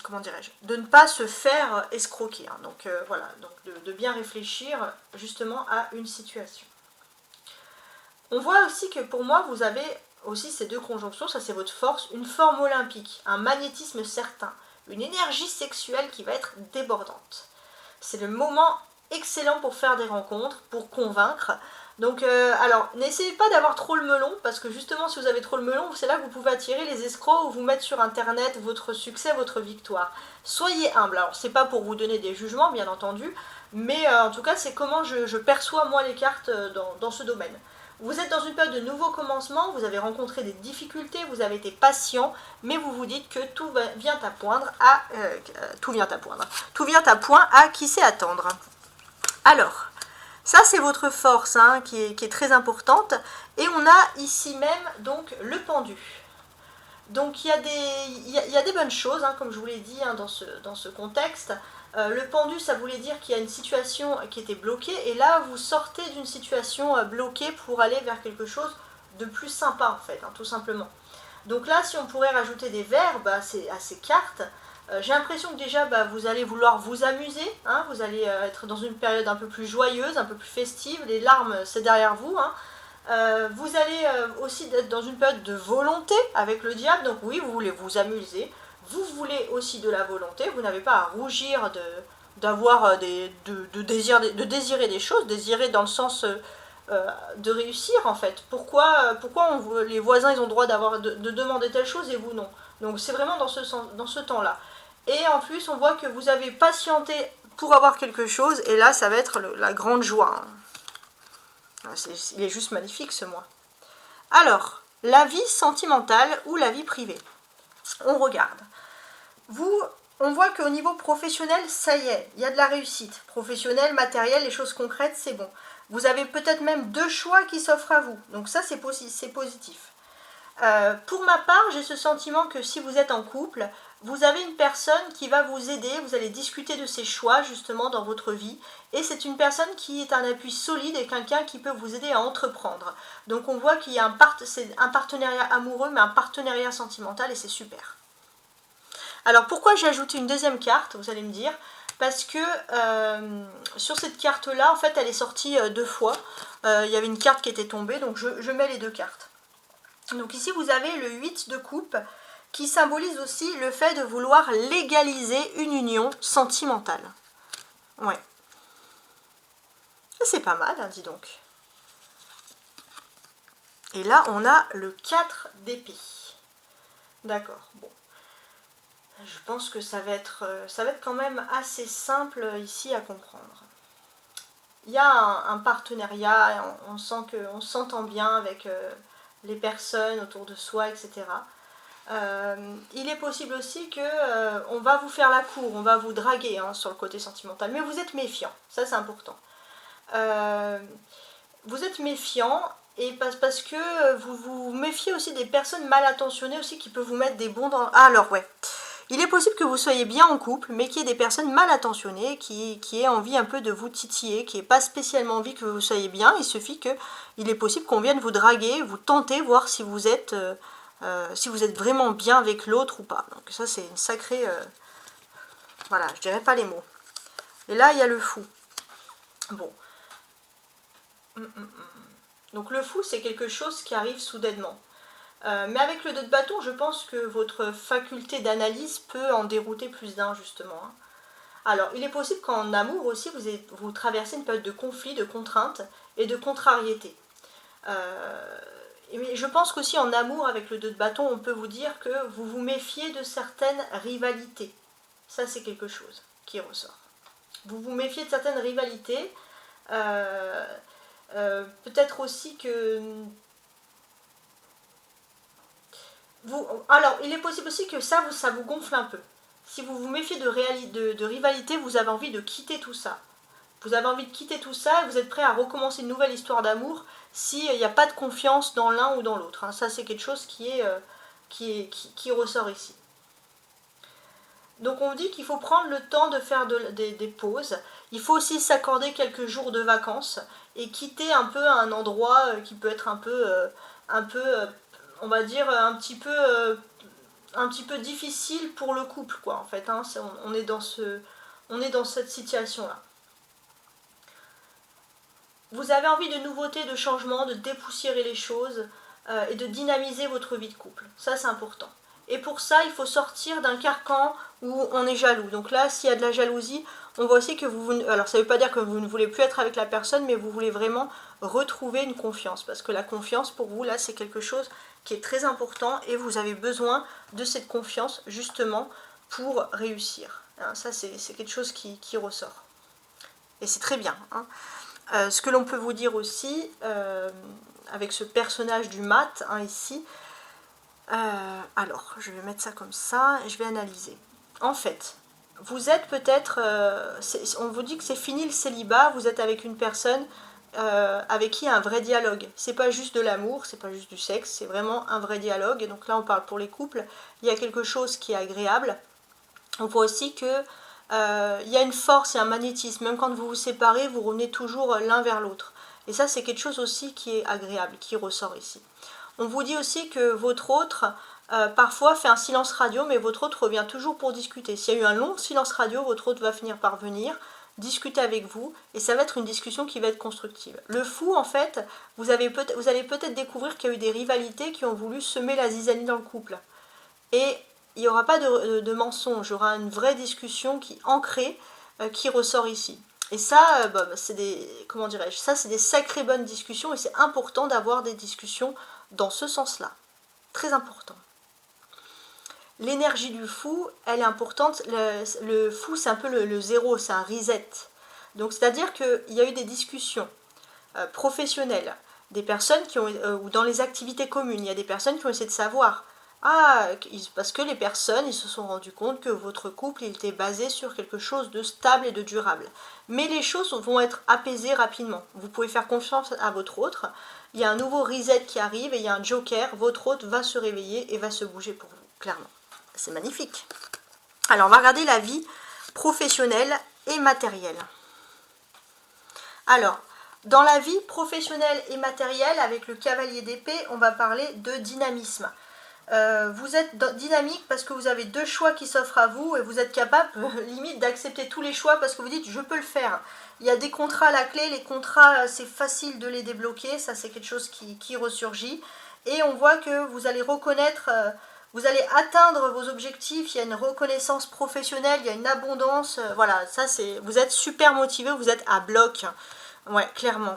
comment dirais-je, de ne pas se faire escroquer. Hein. Donc voilà, donc de bien réfléchir justement à une situation. On voit aussi que pour moi, vous avez aussi ces deux conjonctions, ça c'est votre force, une forme olympique, un magnétisme certain, une énergie sexuelle qui va être débordante. C'est le moment excellent pour faire des rencontres, pour convaincre. Donc, alors, n'essayez pas d'avoir trop le melon, parce que justement, si vous avez trop le melon, c'est là que vous pouvez attirer les escrocs ou vous mettre sur Internet votre succès, votre victoire. Soyez humble. Alors, c'est pas pour vous donner des jugements, bien entendu, mais en tout cas, c'est comment je perçois, moi, les cartes dans ce domaine. Vous êtes dans une période de nouveau commencement, vous avez rencontré des difficultés, vous avez été patient, mais vous vous dites que tout vient à point à qui sait attendre. Alors, Ça, c'est votre force hein, qui est très importante. Et on a ici même donc le pendu. Donc il y a des bonnes choses, hein, comme je vous l'ai dit hein, dans ce contexte. Le pendu, ça voulait dire qu'il y a une situation qui était bloquée, et là vous sortez d'une situation bloquée pour aller vers quelque chose de plus sympa en fait, hein, tout simplement. Donc là, si on pourrait rajouter des verbes à ces cartes, j'ai l'impression que déjà vous allez vouloir vous amuser, hein, vous allez être dans une période un peu plus joyeuse, un peu plus festive, les larmes c'est derrière vous, hein. Vous allez aussi être dans une période de volonté avec le diable, donc oui, vous voulez vous amuser, vous voulez aussi de la volonté, vous n'avez pas à rougir d'avoir de désirer des choses, désirer dans le sens de réussir en fait. Pourquoi les voisins ils ont le droit de demander telle chose et vous non? Donc c'est vraiment dans ce temps-là. Et en plus on voit que vous avez patienté pour avoir quelque chose, et là ça va être la grande joie. Il est juste magnifique ce mois. Alors, la vie sentimentale ou la vie privée. On regarde. On voit qu'au niveau professionnel, ça y est, il y a de la réussite. Professionnelle, matérielle, les choses concrètes, c'est bon. Vous avez peut-être même 2 choix qui s'offrent à vous. Donc ça, c'est positif. Pour ma part, j'ai ce sentiment que si vous êtes en couple, vous avez une personne qui va vous aider, vous allez discuter de ses choix justement dans votre vie, et c'est une personne qui est un appui solide et quelqu'un qui peut vous aider à entreprendre. Donc on voit qu'il y a un partenariat amoureux, mais un partenariat sentimental, et c'est super. Alors pourquoi j'ai ajouté une deuxième carte, vous allez me dire? Parce que sur cette carte-là, en fait, elle est sortie 2 fois. Il y avait une carte qui était tombée, donc je mets les 2 cartes. Donc ici, vous avez le 8 de coupe, qui symbolise aussi le fait de vouloir légaliser une union sentimentale. Ouais. C'est pas mal, hein, dis donc. Et là, on a le 4 d'épée. D'accord, bon. Je pense que ça va être quand même assez simple ici à comprendre. Il y a un partenariat, on sent qu'on s'entend bien avec les personnes autour de soi, etc. Il est possible aussi que on va vous faire la cour, on va vous draguer hein, sur le côté sentimental, mais vous êtes méfiant, ça c'est important. Vous êtes méfiant, et parce que vous vous méfiez aussi des personnes mal intentionnées aussi qui peuvent vous mettre des bons dans... Ah alors ouais, il est possible que vous soyez bien en couple, mais qu'il y ait des personnes mal intentionnées qui aient envie un peu de vous titiller, qui n'aient pas spécialement envie que vous soyez bien. Il suffit qu'il est possible qu'on vienne vous draguer, vous tenter, voir si vous êtes vraiment bien avec l'autre ou pas. Donc ça c'est une sacrée... voilà, je dirais pas les mots. Et là il y a le fou. Bon. Donc le fou c'est quelque chose qui arrive soudainement. Mais avec le 2 de bâton, je pense que votre faculté d'analyse peut en dérouter plus d'un, justement. Hein. Alors, il est possible qu'en amour aussi, vous traversez une période de conflit, de contrainte et de contrariété. Mais je pense qu'aussi en amour, avec le 2 de bâton, on peut vous dire que vous vous méfiez de certaines rivalités. Ça, c'est quelque chose qui ressort. Vous vous méfiez de certaines rivalités. Peut-être aussi que... alors, il est possible aussi que ça vous gonfle un peu. Si vous vous méfiez de rivalité, vous avez envie de quitter tout ça. Vous avez envie de quitter tout ça et vous êtes prêt à recommencer une nouvelle histoire d'amour s'il n'y a pas de confiance dans l'un ou dans l'autre. Hein. Ça, c'est quelque chose qui ressort ici. Donc, on dit qu'il faut prendre le temps de faire des pauses. Il faut aussi s'accorder quelques jours de vacances et quitter un peu un endroit qui peut être un peu on va dire un petit peu difficile pour le couple quoi en fait hein. On est dans cette situation là. Vous avez envie de nouveautés, de changements, de dépoussiérer les choses et de dynamiser votre vie de couple, ça c'est important. Et pour ça il faut sortir d'un carcan où on est jaloux. Donc là s'il y a de la jalousie, on voit aussi que alors ça ne veut pas dire que vous ne voulez plus être avec la personne, mais vous voulez vraiment retrouver une confiance, parce que la confiance pour vous là c'est quelque chose qui est très important et vous avez besoin de cette confiance justement pour réussir. Hein, ça c'est quelque chose qui ressort. Et c'est très bien. Hein. Ce que l'on peut vous dire aussi, avec ce personnage du mat hein, ici, alors je vais mettre ça comme ça et je vais analyser. En fait, vous êtes peut-être, on vous dit que c'est fini le célibat, vous êtes avec une personne avec qui il y a un vrai dialogue. C'est pas juste de l'amour, c'est pas juste du sexe, c'est vraiment un vrai dialogue. Et donc là, on parle pour les couples, il y a quelque chose qui est agréable. On voit aussi que il y a une force et un magnétisme. Même quand vous vous séparez, vous revenez toujours l'un vers l'autre. Et ça, c'est quelque chose aussi qui est agréable, qui ressort ici. On vous dit aussi que votre autre, parfois, fait un silence radio, mais votre autre revient toujours pour discuter. S'il y a eu un long silence radio, votre autre va finir par venir discuter avec vous, et ça va être une discussion qui va être constructive. Le fou, en fait, vous allez peut-être découvrir qu'il y a eu des rivalités qui ont voulu semer la zizanie dans le couple. Et il n'y aura pas de mensonge, il y aura une vraie discussion qui ancrée, qui ressort ici. Et ça, c'est des, comment dirais-je, ça c'est des sacrées bonnes discussions, et c'est important d'avoir des discussions dans ce sens-là. Très important. L'énergie du fou, elle est importante. Le fou, c'est un peu le zéro, c'est un reset. Donc, c'est-à-dire qu'il y a eu des discussions professionnelles, des personnes qui ont, ou dans les activités communes, il y a des personnes qui ont essayé de savoir. Ah, parce que les personnes, ils se sont rendus compte que votre couple, il était basé sur quelque chose de stable et de durable. Mais les choses vont être apaisées rapidement. Vous pouvez faire confiance à votre autre. Il y a un nouveau reset qui arrive et il y a un joker. Votre autre va se réveiller et va se bouger pour vous, clairement. C'est magnifique. Alors, on va regarder la vie professionnelle et matérielle. Alors, dans la vie professionnelle et matérielle, avec le cavalier d'épée, on va parler de dynamisme. Vous êtes dynamique parce que vous avez deux choix qui s'offrent à vous et vous êtes capable limite d'accepter tous les choix parce que vous dites je peux le faire. Il y a des contrats à la clé, les contrats c'est facile de les débloquer, ça c'est quelque chose qui ressurgit et on voit que vous allez reconnaître, vous allez atteindre vos objectifs, il y a une reconnaissance professionnelle, il y a une abondance, voilà, ça c'est, vous êtes super motivé, vous êtes à bloc, ouais clairement.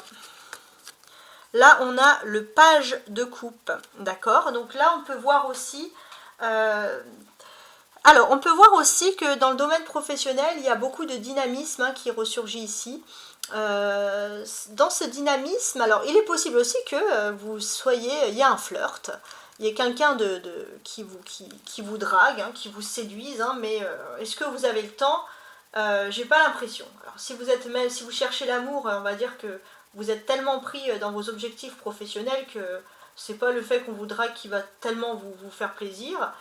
Là, on a le page de coupe, d'accord? Donc là, on peut voir aussi... alors, on peut voir aussi que dans le domaine professionnel, il y a beaucoup de dynamisme qui ressurgit ici. Dans ce dynamisme, alors, il est possible aussi que vous soyez... Il y a un flirt, il y a quelqu'un qui vous drague, qui vous séduise, mais est-ce que vous avez le temps? J'ai pas l'impression. Alors, si vous cherchez l'amour, on va dire que vous êtes tellement pris dans vos objectifs professionnels que c'est pas le fait qu'on vous drague qui va tellement vous faire plaisir.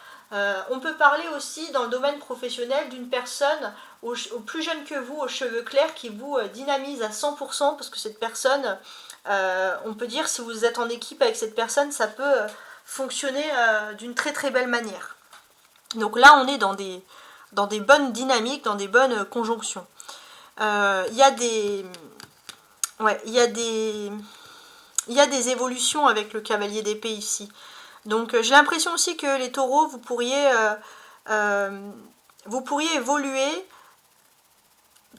On peut parler aussi dans le domaine professionnel d'une personne au plus jeune que vous, aux cheveux clairs, qui vous dynamise à 100% parce que cette personne, on peut dire si vous êtes en équipe avec cette personne, ça peut fonctionner d'une très très belle manière. Donc là, on est dans des bonnes dynamiques, dans des bonnes conjonctions. Il y a des... Ouais, il y a des évolutions avec le cavalier d'épée ici. Donc j'ai l'impression aussi que les taureaux, vous pourriez évoluer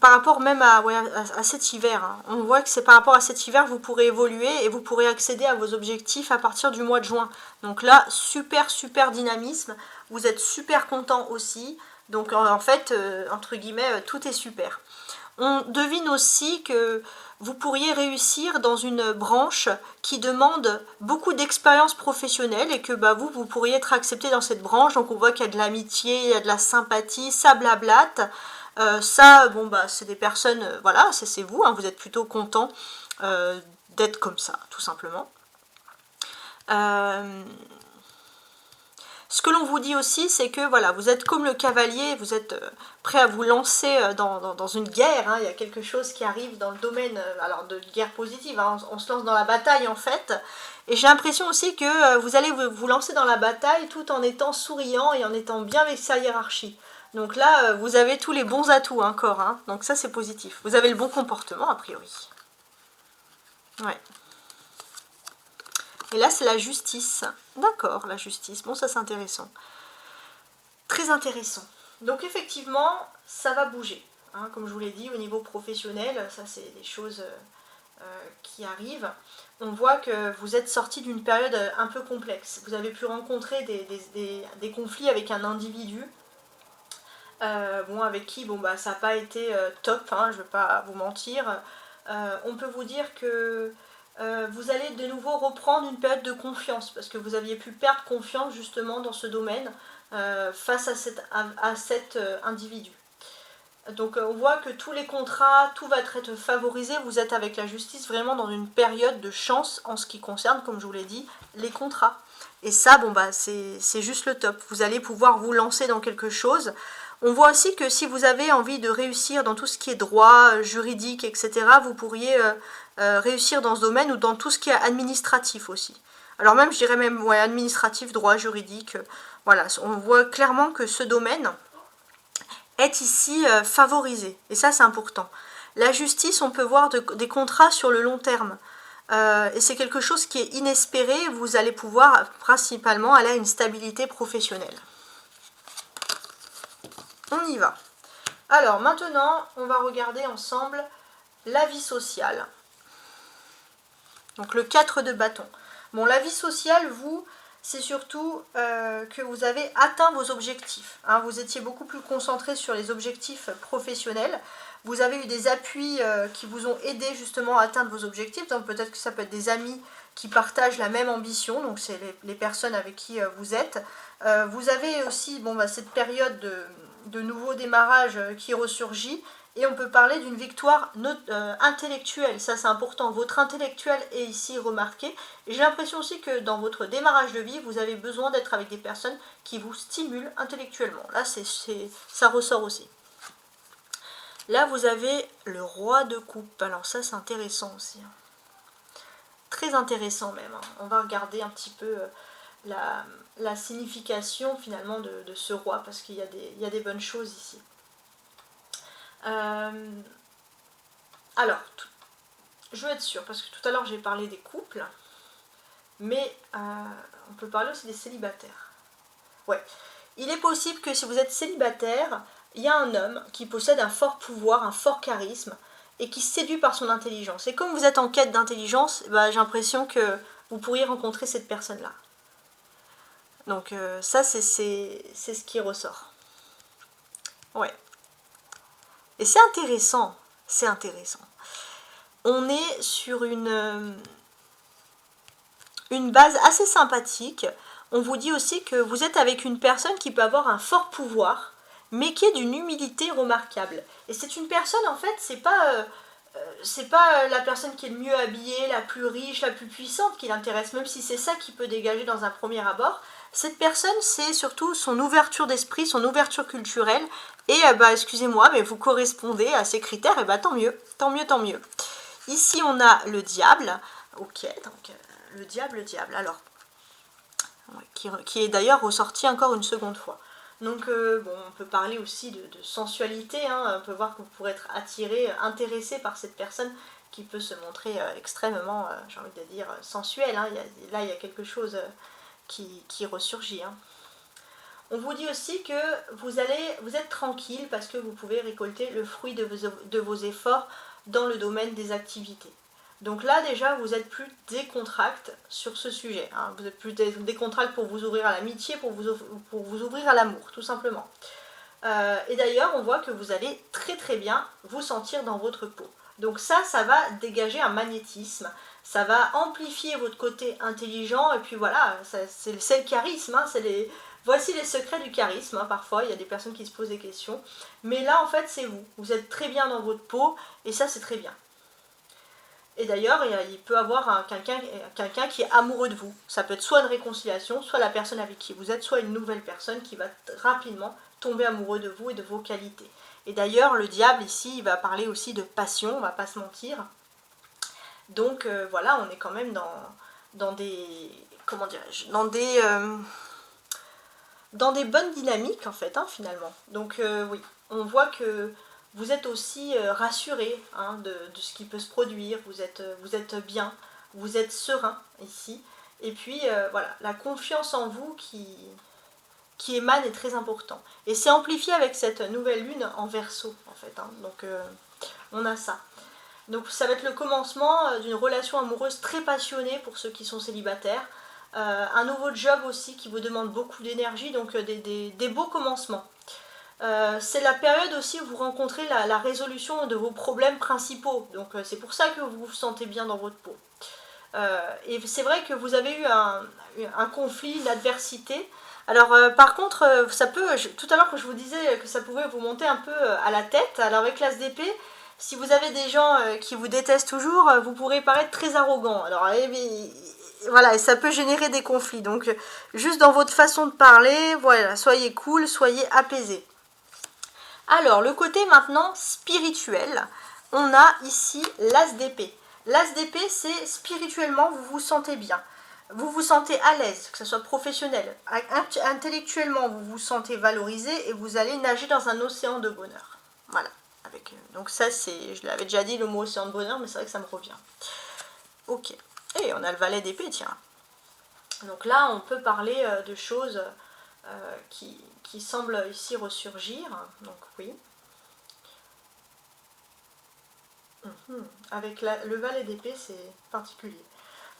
par rapport même à cet hiver. On voit que c'est par rapport à cet hiver, vous pourrez évoluer et vous pourrez accéder à vos objectifs à partir du mois de juin. Donc là, super dynamisme. Vous êtes super content aussi. Donc en fait, entre guillemets, tout est super. On devine aussi que vous pourriez réussir dans une branche qui demande beaucoup d'expérience professionnelle et que vous pourriez être accepté dans cette branche. Donc on voit qu'il y a de l'amitié, il y a de la sympathie, ça blablate. C'est des personnes, voilà, c'est vous, vous êtes plutôt content d'être comme ça, tout simplement. Ce que l'on vous dit aussi, c'est que voilà, vous êtes comme le cavalier, vous êtes prêt à vous lancer dans une guerre. Il y a quelque chose qui arrive dans le domaine alors de guerre positive. On se lance dans la bataille en fait. Et j'ai l'impression aussi que vous allez vous lancer dans la bataille tout en étant souriant et en étant bien avec sa hiérarchie. Donc là, vous avez tous les bons atouts encore. Donc ça, c'est positif. Vous avez le bon comportement a priori. Ouais. Et là, c'est la justice. D'accord, la justice. Bon, ça, c'est intéressant. Très intéressant. Donc, effectivement, ça va bouger. Comme je vous l'ai dit, au niveau professionnel, ça, c'est des choses qui arrivent. On voit que vous êtes sorti d'une période un peu complexe. Vous avez pu rencontrer des conflits avec un individu. Avec qui, ça n'a pas été top, je ne vais pas vous mentir. On peut vous dire que vous allez de nouveau reprendre une période de confiance parce que vous aviez pu perdre confiance justement dans ce domaine face à cet individu. Donc on voit que tous les contrats, tout va être favorisé. Vous êtes avec la justice vraiment dans une période de chance en ce qui concerne, comme je vous l'ai dit, les contrats. Et ça, bon bah c'est juste le top. Vous allez pouvoir vous lancer dans quelque chose. On voit aussi que si vous avez envie de réussir dans tout ce qui est droit, juridique, etc., vous pourriez réussir dans ce domaine ou dans tout ce qui est administratif aussi. Alors même, je dirais même ouais, administratif, droit, juridique. Voilà, on voit clairement que ce domaine est ici favorisé. Et ça, c'est important. La justice, on peut voir des contrats sur le long terme. Et c'est quelque chose qui est inespéré. Vous allez pouvoir principalement aller à une stabilité professionnelle. On y va. Alors maintenant, on va regarder ensemble la vie sociale. Donc le 4 de bâton. Bon, la vie sociale, vous, c'est surtout que vous avez atteint vos objectifs. Hein. Vous étiez beaucoup plus concentré sur les objectifs professionnels. Vous avez eu des appuis qui vous ont aidé justement à atteindre vos objectifs. Donc peut-être que ça peut être des amis qui partagent la même ambition. Donc c'est les personnes avec qui vous êtes. Vous avez aussi bon, bah, cette période de nouveau démarrage qui ressurgit. Et on peut parler d'une victoire intellectuelle, ça c'est important. Votre intellectuel est ici remarqué. Et j'ai l'impression aussi que dans votre démarrage de vie, vous avez besoin d'être avec des personnes qui vous stimulent intellectuellement. Là, ça ressort aussi. Là, vous avez le roi de coupe. Alors ça, c'est intéressant aussi. Très intéressant même. On va regarder un petit peu la signification finalement de ce roi, parce qu'il y a des bonnes choses ici. Alors, je veux être sûre, parce que tout à l'heure j'ai parlé des couples, mais on peut parler aussi des célibataires. Ouais, il est possible que si vous êtes célibataire, il y a un homme qui possède un fort pouvoir, un fort charisme, et qui séduit par son intelligence. Et comme vous êtes en quête d'intelligence, bah, j'ai l'impression que vous pourriez rencontrer cette personne-là. Donc ça, c'est ce qui ressort. Ouais. Et c'est intéressant, c'est intéressant. On est sur une base assez sympathique. On vous dit aussi que vous êtes avec une personne qui peut avoir un fort pouvoir, mais qui est d'une humilité remarquable. Et c'est une personne, en fait, c'est pas la personne qui est le mieux habillée, la plus riche, la plus puissante qui l'intéresse, même si c'est ça qui peut dégager dans un premier abord. Cette personne, c'est surtout son ouverture d'esprit, son ouverture culturelle. Et bah, excusez-moi, mais vous correspondez à ces critères, et bah tant mieux, tant mieux, tant mieux. Ici, on a le diable. Ok, donc le diable. Alors, qui est d'ailleurs ressorti encore une seconde fois. Donc, bon, on peut parler aussi de sensualité. Hein. On peut voir que vous pourrez être attiré, intéressé par cette personne qui peut se montrer extrêmement, j'ai envie de dire, sensuelle. Hein. Là, il y a quelque chose qui ressurgit. Hein. On vous dit aussi que vous êtes tranquille parce que vous pouvez récolter le fruit de vos efforts dans le domaine des activités. Donc là déjà vous êtes plus décontracté sur ce sujet. Hein. Vous êtes plus décontracté pour vous ouvrir à l'amitié, pour vous ouvrir à l'amour, tout simplement. Et d'ailleurs on voit que vous allez très très bien vous sentir dans votre peau. Donc ça va dégager un magnétisme, ça va amplifier votre côté intelligent, et puis voilà, c'est le charisme, hein, voici les secrets du charisme, hein. Parfois il y a des personnes qui se posent des questions, mais là en fait c'est vous êtes très bien dans votre peau, et ça c'est très bien. Et d'ailleurs il peut y avoir quelqu'un qui est amoureux de vous, ça peut être soit une réconciliation, soit la personne avec qui vous êtes, soit une nouvelle personne qui va rapidement tomber amoureux de vous et de vos qualités. Et d'ailleurs, le diable ici, il va parler aussi de passion, on va pas se mentir. Donc voilà, on est quand même dans des, comment dirais-je, dans des bonnes dynamiques en fait, hein, finalement. Donc oui, on voit que vous êtes aussi rassuré hein, de ce qui peut se produire, vous êtes bien, vous êtes serein ici. Et puis voilà, la confiance en vous qui émane est très important. Et c'est amplifié avec cette nouvelle lune en Verseau, en fait. Hein. Donc, on a ça. Donc, ça va être le commencement d'une relation amoureuse très passionnée pour ceux qui sont célibataires. Un nouveau job aussi qui vous demande beaucoup d'énergie, donc des beaux commencements. C'est la période aussi où vous rencontrez la résolution de vos problèmes principaux. Donc, c'est pour ça que vous vous sentez bien dans votre peau. Et c'est vrai que vous avez eu un conflit, une adversité. Alors par contre, ça peut, tout à l'heure quand je vous disais que ça pouvait vous monter un peu à la tête, alors avec l'as d'épée, si vous avez des gens qui vous détestent toujours, vous pourrez paraître très arrogant. Alors voilà, et ça peut générer des conflits. Donc juste dans votre façon de parler, voilà, soyez cool, soyez apaisé. Alors le côté maintenant spirituel, on a ici l'as d'épée. L'as d'épée, c'est spirituellement, vous vous sentez bien. Vous vous sentez à l'aise, que ce soit professionnel. Intellectuellement, vous vous sentez valorisé et vous allez nager dans un océan de bonheur. Voilà. Donc ça, c'est, je l'avais déjà dit, le mot océan de bonheur, mais c'est vrai que ça me revient. Ok. Et on a le valet d'épée, tiens. Donc là, on peut parler de choses qui semblent ici ressurgir. Donc oui. Avec le valet d'épée, c'est particulier.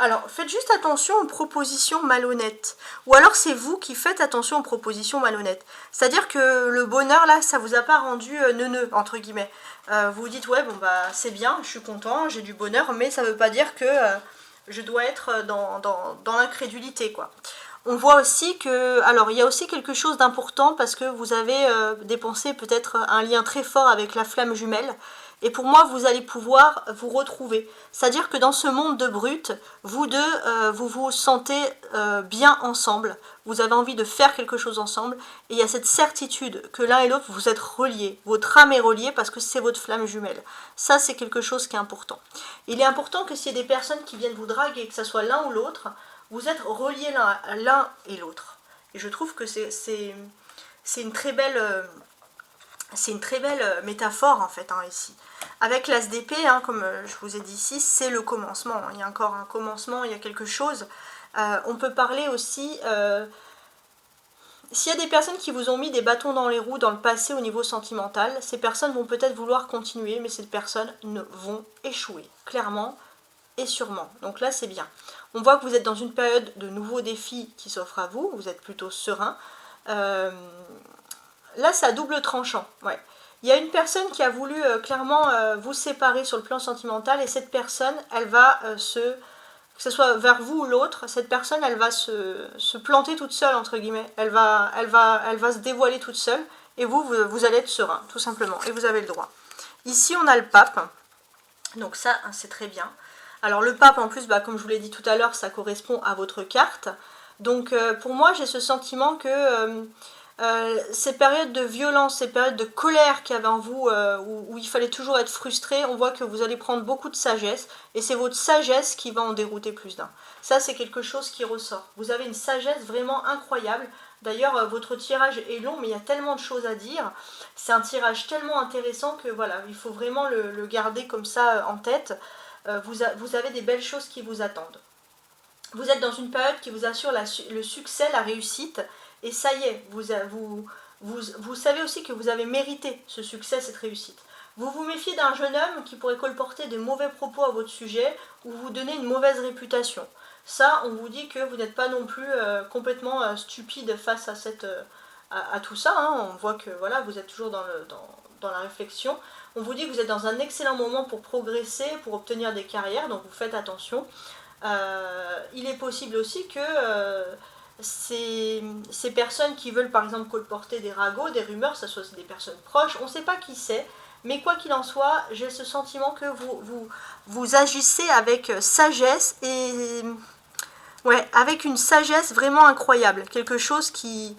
Alors, faites juste attention aux propositions malhonnêtes. Ou alors, c'est vous qui faites attention aux propositions malhonnêtes. C'est-à-dire que le bonheur, là, ça vous a pas rendu neuneux, entre guillemets. Vous vous dites, ouais, bon, bah, c'est bien, je suis content, j'ai du bonheur, mais ça ne veut pas dire que je dois être dans l'incrédulité, quoi. On voit aussi que, alors il y a aussi quelque chose d'important parce que vous avez dépensé peut-être un lien très fort avec la flamme jumelle. Et pour moi, vous allez pouvoir vous retrouver. C'est-à-dire que dans ce monde de brut, vous deux, vous vous sentez bien ensemble. Vous avez envie de faire quelque chose ensemble. Et il y a cette certitude que l'un et l'autre, vous êtes reliés. Votre âme est reliée parce que c'est votre flamme jumelle. Ça, c'est quelque chose qui est important. Il est important que s'il y a des personnes qui viennent vous draguer, que ce soit l'un ou l'autre, vous êtes reliés l'un et l'autre. Et je trouve que c'est une très belle... c'est une très belle métaphore en fait ici. Avec l'as d'épée, comme je vous ai dit ici, c'est le commencement. Il y a encore un commencement, il y a quelque chose. On peut parler aussi... s'il y a des personnes qui vous ont mis des bâtons dans les roues dans le passé au niveau sentimental, ces personnes vont peut-être vouloir continuer, mais ces personnes vont échouer, clairement et sûrement. Donc là, c'est bien. On voit que vous êtes dans une période de nouveaux défis qui s'offrent à vous, vous êtes plutôt serein. Là, c'est à double tranchant. Ouais. Il y a une personne qui a voulu clairement vous séparer sur le plan sentimental et cette personne, elle va que ce soit vers vous ou l'autre, cette personne, elle va se planter toute seule, entre guillemets. Elle va se dévoiler toute seule et vous allez être serein, tout simplement. Et vous avez le droit. Ici, on a le pape. Donc ça, c'est très bien. Alors le pape, en plus, comme je vous l'ai dit tout à l'heure, ça correspond à votre carte. Donc pour moi, j'ai ce sentiment que... ces périodes de violence, ces périodes de colère qu'il y avait en vous, où il fallait toujours être frustré, on voit que vous allez prendre beaucoup de sagesse, et c'est votre sagesse qui va en dérouter plus d'un. Ça, c'est quelque chose qui ressort. Vous avez une sagesse vraiment incroyable. D'ailleurs, votre tirage est long, mais il y a tellement de choses à dire. C'est un tirage tellement intéressant que voilà, il faut vraiment le garder comme ça en tête. Vous avez des belles choses qui vous attendent. Vous êtes dans une période qui vous assure le succès, la réussite, et ça y est, vous savez aussi que vous avez mérité ce succès, cette réussite. Vous vous méfiez d'un jeune homme qui pourrait colporter de mauvais propos à votre sujet ou vous donner une mauvaise réputation. Ça, on vous dit que vous n'êtes pas non plus complètement stupide face à tout ça. On voit que voilà, vous êtes toujours dans la réflexion. On vous dit que vous êtes dans un excellent moment pour progresser, pour obtenir des carrières, donc vous faites attention. Il est possible aussi que ces personnes qui veulent par exemple colporter des ragots, des rumeurs, ça soit des personnes proches, on ne sait pas qui c'est, mais quoi qu'il en soit, j'ai ce sentiment que vous agissez avec sagesse et ouais, avec une sagesse vraiment incroyable, quelque chose qui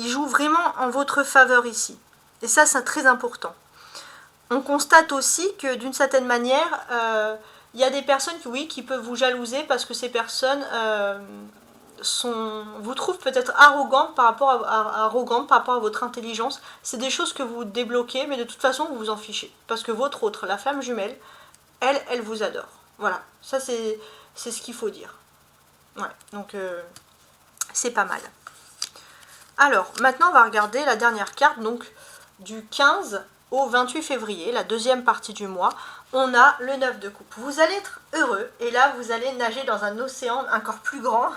joue vraiment en votre faveur ici. Et ça, c'est très important. On constate aussi que d'une certaine manière, il y a des personnes qui peuvent vous jalouser parce que ces personnes vous trouvent peut-être arrogante par rapport à votre intelligence. C'est des choses que vous débloquez, mais de toute façon, vous vous en fichez. Parce que votre autre, la flamme jumelle, elle vous adore. Voilà, ça c'est ce qu'il faut dire. Ouais, donc c'est pas mal. Alors, maintenant, on va regarder la dernière carte, donc du 15 au 28 février, la deuxième partie du mois, on a le 9 de coupe. Vous allez être heureux, et là, vous allez nager dans un océan encore plus grand,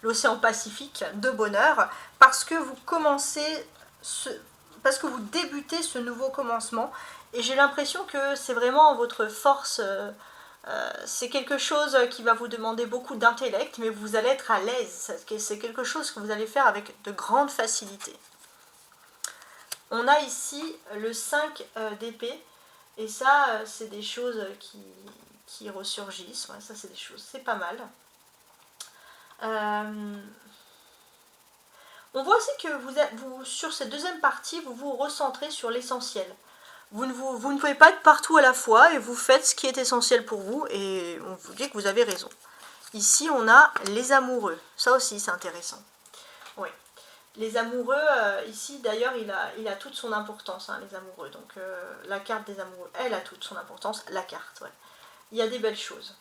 l'océan Pacifique de bonheur, parce que vous parce que vous débutez ce nouveau commencement, et j'ai l'impression que c'est vraiment votre force C'est quelque chose qui va vous demander beaucoup d'intellect, mais vous allez être à l'aise. C'est quelque chose que vous allez faire avec de grandes facilités. On a ici le 5 d'épée, et ça, c'est des choses qui ressurgissent. Ouais, ça, c'est des choses, c'est pas mal. On voit aussi que vous, sur cette deuxième partie, vous vous recentrez sur l'essentiel. Vous ne pouvez pas être partout à la fois et vous faites ce qui est essentiel pour vous et on vous dit que vous avez raison. Ici, on a les amoureux. Ça aussi, c'est intéressant. Oui. Les amoureux, ici, d'ailleurs, il a toute son importance, hein, les amoureux. Donc, la carte des amoureux, elle a toute son importance. La carte, ouais. Il y a des belles choses.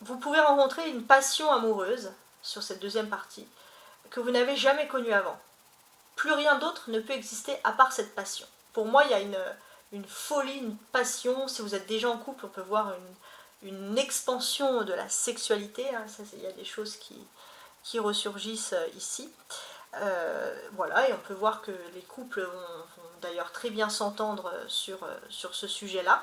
Vous pouvez rencontrer une passion amoureuse sur cette deuxième partie que vous n'avez jamais connue avant. Plus rien d'autre ne peut exister à part cette passion. Pour moi, il y a une folie, une passion. Si vous êtes déjà en couple, on peut voir une expansion de la sexualité. Hein. Ça, il y a des choses qui ressurgissent ici. Voilà, et on peut voir que les couples vont d'ailleurs très bien s'entendre sur ce sujet-là.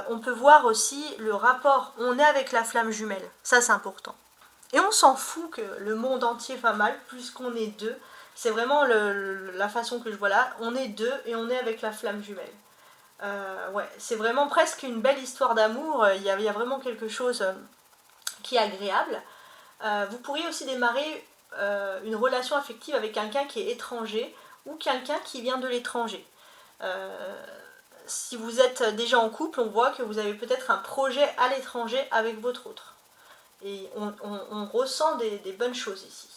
On peut voir aussi le rapport, on est avec la flamme jumelle, ça c'est important. Et on s'en fout que le monde entier va mal, puisqu'on est deux. C'est vraiment la façon que je vois là, on est deux et on est avec la flamme jumelle. Ouais, c'est vraiment presque une belle histoire d'amour, il y a vraiment quelque chose qui est agréable. Vous pourriez aussi démarrer une relation affective avec quelqu'un qui est étranger ou quelqu'un qui vient de l'étranger. Si vous êtes déjà en couple, on voit que vous avez peut-être un projet à l'étranger avec votre autre. Et on ressent des bonnes choses ici.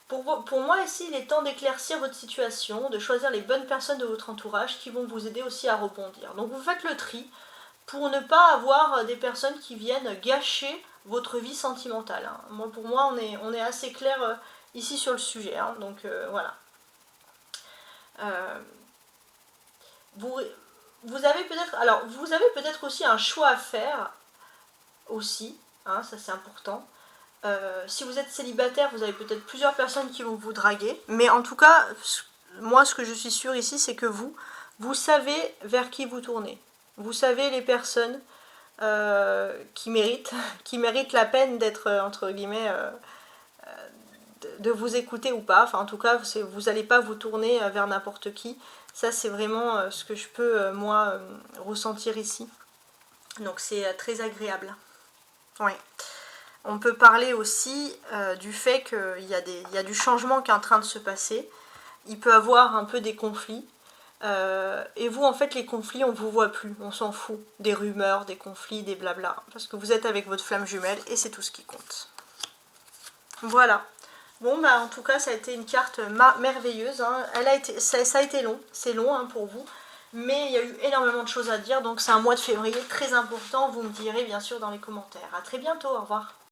Pour moi, ici, il est temps d'éclaircir votre situation, de choisir les bonnes personnes de votre entourage qui vont vous aider aussi à rebondir. Donc vous faites le tri pour ne pas avoir des personnes qui viennent gâcher votre vie sentimentale. Hein. Pour moi, on est assez clair ici sur le sujet. Hein. Donc voilà. Vous avez peut-être aussi un choix à faire aussi, hein, ça c'est important. Si vous êtes célibataire, vous avez peut-être plusieurs personnes qui vont vous draguer, mais en tout cas, moi ce que je suis sûre ici, c'est que vous savez vers qui vous tournez. Vous savez les personnes qui méritent la peine d'être, entre guillemets, de vous écouter ou pas. Enfin, en tout cas, vous n'allez pas vous tourner vers n'importe qui. Ça, c'est vraiment ce que je peux, moi, ressentir ici. Donc, c'est très agréable. Oui. On peut parler aussi du fait qu'il y a du changement qui est en train de se passer. Il peut y avoir un peu des conflits. Et vous, en fait, les conflits, on ne vous voit plus. On s'en fout. Des rumeurs, des conflits, des blabla. Parce que vous êtes avec votre flamme jumelle et c'est tout ce qui compte. Voilà. Bon, bah en tout cas, ça a été une carte merveilleuse. Hein. Ça a été long. C'est long hein, pour vous. Mais il y a eu énormément de choses à dire. Donc c'est un mois de février très important. Vous me direz bien sûr dans les commentaires. A très bientôt. Au revoir.